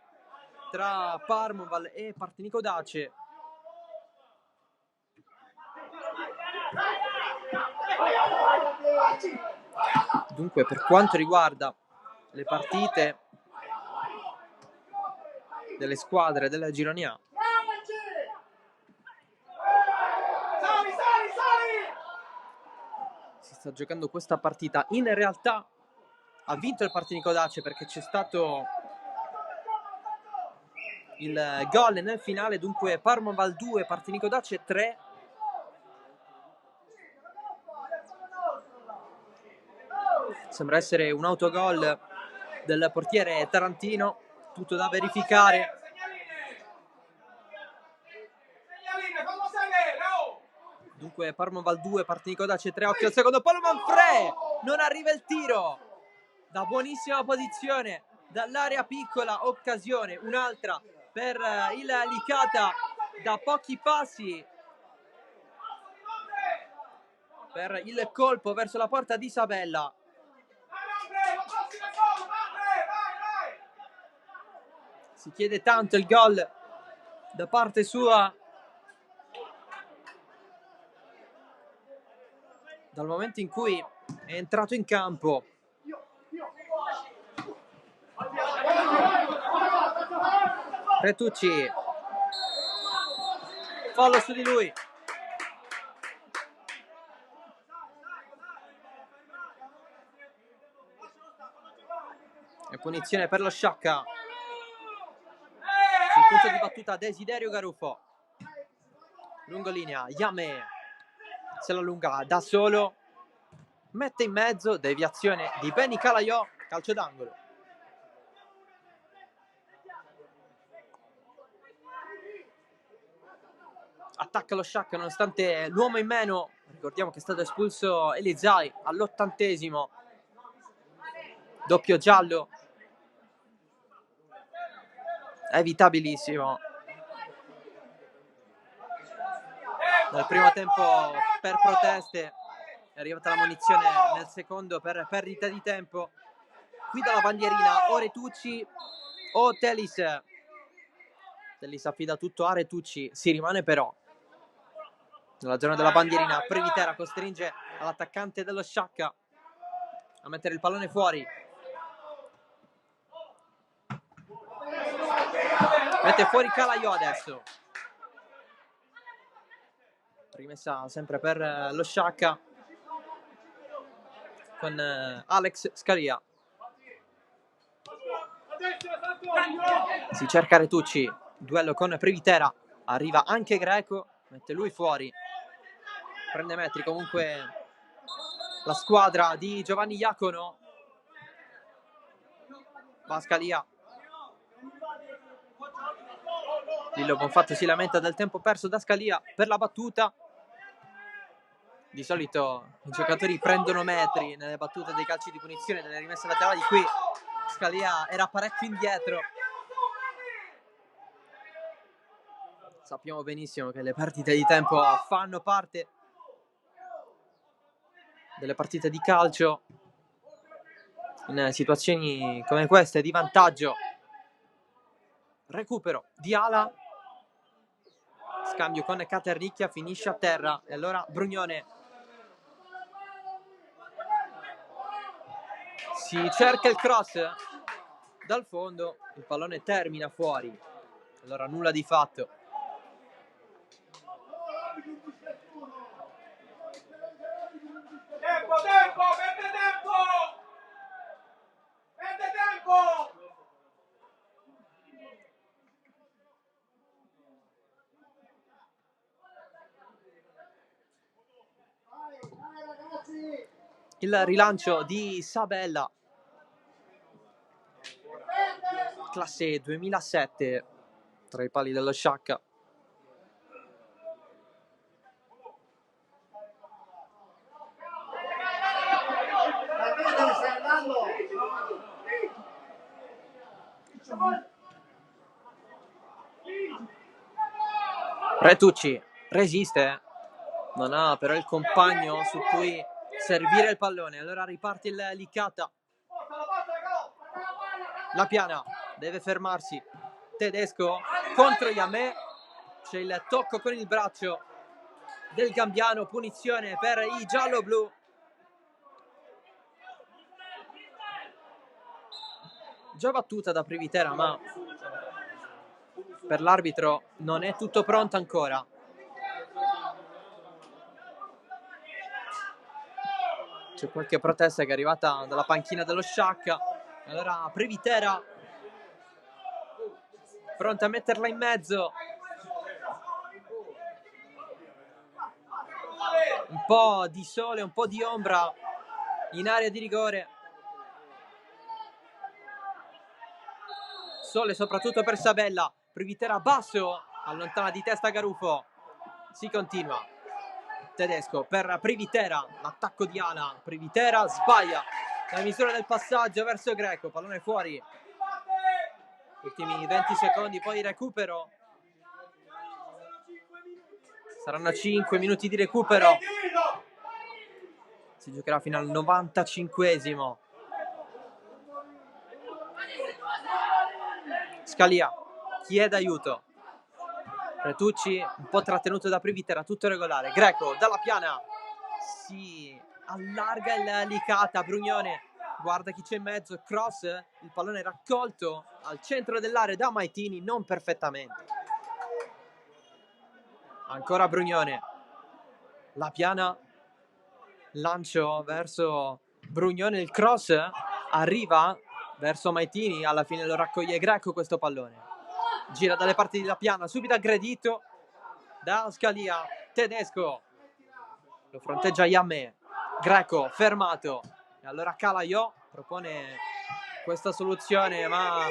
B: tra Parmoval e Partinico Dace. Dunque, per quanto riguarda le partite delle squadre della girone A, si sta giocando questa partita. In realtà ha vinto il Partinico Dace perché c'è stato il gol nel finale, dunque Parmoval 2, Partinico Dace 3. Sembra essere un autogol del portiere tarantino, tutto da verificare. Dunque Parma Val 2, Partinico Dace 3, occhio al secondo palo, Manfred! Non arriva il tiro! Da buonissima posizione, dall'area piccola, occasione, un'altra per il Licata, da pochi passi per il colpo verso la porta di Sabella. Si chiede tanto il gol da parte sua. Dal momento in cui è entrato in campo. Retucci. Fallo su di lui. E punizione per lo Sciacca. Sul punto di battuta Desiderio Garuffo. Lungolinea, Yame. Se la allunga da solo. Mette in mezzo, deviazione di Benny Calaiò, calcio d'angolo. Attacca lo Sciacca nonostante l'uomo in meno. Ricordiamo che è stato espulso Elizai all'80°. Doppio giallo. Evitabilissimo. Nel primo tempo per proteste è arrivata la munizione nel secondo per perdita di tempo. Qui dalla bandierina o Retucci o Telis. Telis affida tutto a Retucci, si rimane però nella zona della bandierina. Privitera costringe all'attaccante dello Sciacca a mettere il pallone fuori. Mette fuori Calaiò adesso. Rimessa sempre per lo Sciacca con Alex Scalia. Si cerca Retucci, duello con Privitera, arriva anche Greco, mette lui fuori, prende metri comunque la squadra di Giovanni Iacono. Va Scalia. Lillo Bonfatto si lamenta del tempo perso da Scalia per la battuta. Di solito i giocatori prendono metri nelle battute dei calci di punizione, nelle rimesse laterali. Qui Scalia era parecchio indietro. Sappiamo benissimo che le partite di tempo fanno parte delle partite di calcio. In situazioni come queste di vantaggio. Recupero di ala. Scambio con Caternicchia, finisce a terra. E allora Brugnone si cerca il cross dal fondo. Il pallone termina fuori. Allora nulla di fatto.
C: Tempo, perde tempo! Perde tempo!
B: Il rilancio di Sabella, classe 2007, tra i pali dello Sciacca. Retucci resiste, non ha però il compagno su cui servire il pallone. Allora riparte il Licata. La Piana deve fermarsi. Tedesco contro Yamé. C'è il tocco con il braccio del Gambiano. Punizione per i giallo-blu. Già battuta da Privitera, ma per l'arbitro non è tutto pronto ancora. C'è qualche protesta che è arrivata dalla panchina dello Sciacca. Allora Privitera pronta a metterla in mezzo. Un po' di sole, un po' di ombra in area di rigore. Sole soprattutto per Sabella. Privitera basso, allontana di testa Garufo. Si continua. Tedesco per Privitera, l'attacco di ala. Privitera sbaglia la misura del passaggio verso Greco, pallone fuori. Ultimi 20 secondi, poi recupero. Saranno 5 minuti di recupero. Si giocherà fino al 95esimo. Scalia chiede aiuto. Retucci un po' trattenuto da Privitera, tutto regolare. Greco dalla piana si allarga il Licata. Brugnone guarda chi c'è in mezzo, cross, il pallone raccolto al centro dell'area da Maitini, non perfettamente. Ancora Brugnone, la piana, lancio verso Brugnone, il cross arriva verso Maitini, alla fine lo raccoglie Greco questo pallone. Gira dalle parti della piana, subito aggredito da Scalia. Tedesco lo fronteggia Yamme. Greco fermato, e allora Calaiò propone questa soluzione, ma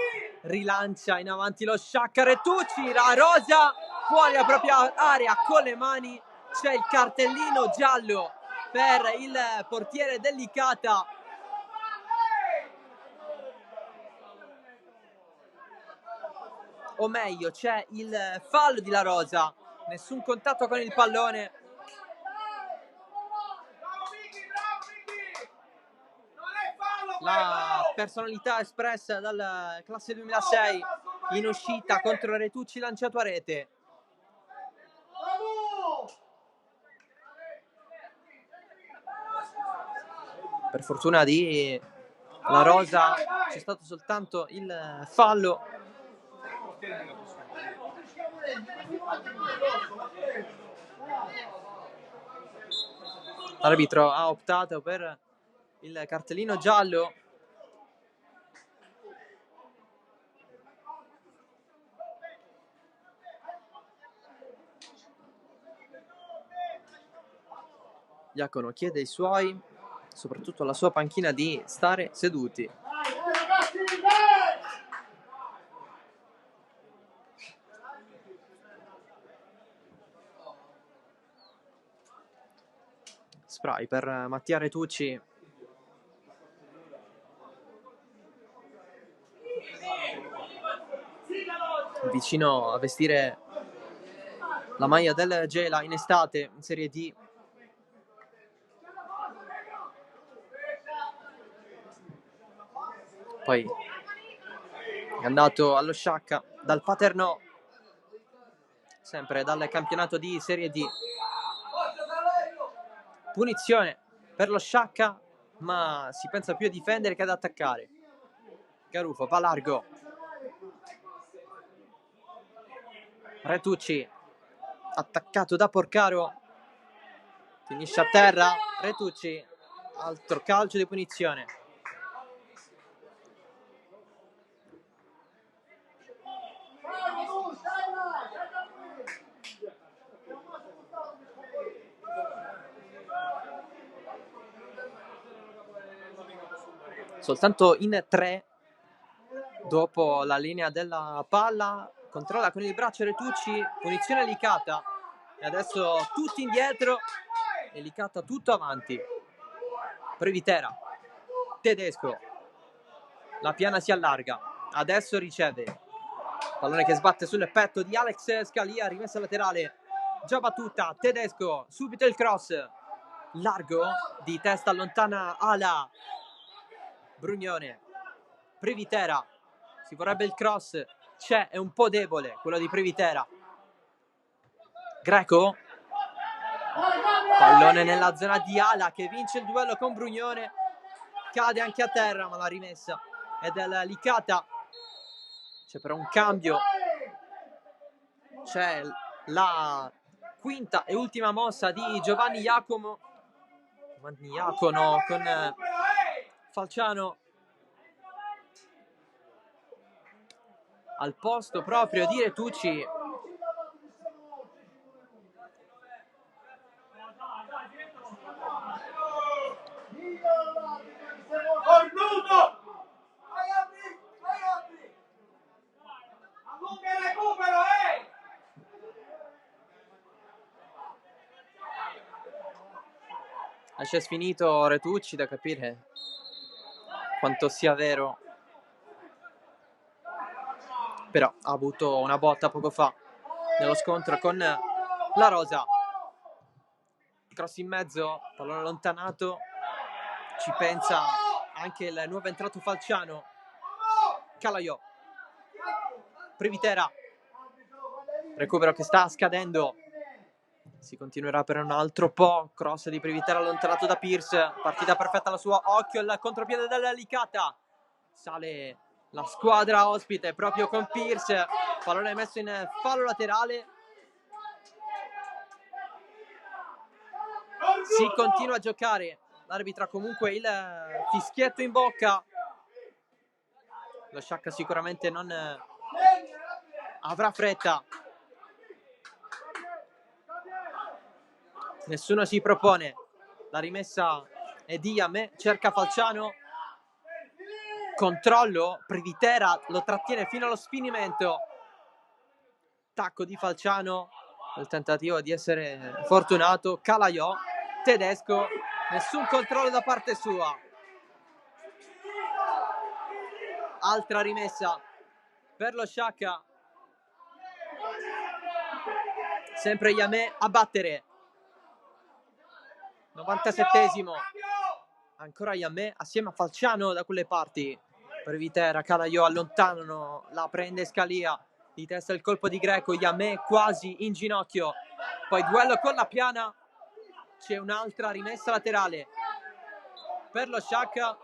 B: rilancia in avanti lo Sciacca. Retucci, la Rosa fuori la propria area con le mani. C'è il cartellino giallo per il portiere del Licata. O meglio, c'è il fallo di La Rosa, nessun contatto con il pallone. La personalità espressa dal classe 2006 in uscita contro Retucci, lanciato a rete. Per fortuna di La Rosa c'è stato soltanto il fallo. L'arbitro ha optato per il cartellino giallo. Diacono chiede ai suoi, soprattutto alla sua panchina, di stare seduti. Spray per Mattia Retucci. Vicino a vestire la maglia del Gela in estate, in Serie D. Poi è andato allo Sciacca dal Paternò, sempre dal campionato di Serie D. Punizione per lo Sciacca, ma si pensa più a difendere che ad attaccare. Garufo va largo. Retucci attaccato da Porcaro, finisce a terra. Retucci, altro calcio di punizione. Soltanto in 3 dopo la linea della palla, controlla con il braccio Retucci, punizione Licata, e adesso tutti indietro e Licata tutto avanti. Previtera, Tedesco, la piana si allarga, adesso riceve pallone che sbatte sul petto di Alex Scalia, rimessa laterale già battuta. Tedesco, subito il cross largo, di testa allontana ala Brugnone. Previtera, si vorrebbe il cross, c'è, è un po' debole quello di Previtera. Greco, pallone nella zona di ala che vince il duello con Brugnone, cade anche a terra, ma la rimessa è del Licata. C'è però un cambio, c'è la quinta e ultima mossa di Giovanni Iacono con Falciano al posto proprio di Retucci. Esce sfinito Retucci, da capire quanto sia vero, però ha avuto una botta poco fa nello scontro con La Rosa. Cross in mezzo, pallone allontanato, ci pensa anche il nuovo entrato Falciano. Calaiò, Privitera, recupero che sta scadendo, si continuerà per un altro po'. Cross di Privitera allontanato da Pierce, partita perfetta la sua. Occhio al contropiede della Licata, sale la squadra ospite proprio con Pierce, pallone messo in fallo laterale. Si continua a giocare, l'arbitro ha comunque il fischietto in bocca. Lo Sciacca sicuramente non avrà fretta, nessuno si propone. La rimessa è di Yamé, cerca Falciano, controllo, Privitera lo trattiene fino allo sfinimento. Tacco di Falciano, il tentativo di essere fortunato. Calaiò, Tedesco, nessun controllo da parte sua. Altra rimessa per lo Sciacca, sempre Yamé a battere. 97esimo, ancora Yamé assieme a Falciano da quelle parti. Privitera, Calaiò allontanano, la prende Scalia, di testa il colpo di Greco, Yamé quasi in ginocchio, poi duello con la Piana, c'è un'altra rimessa laterale per lo Sciacca.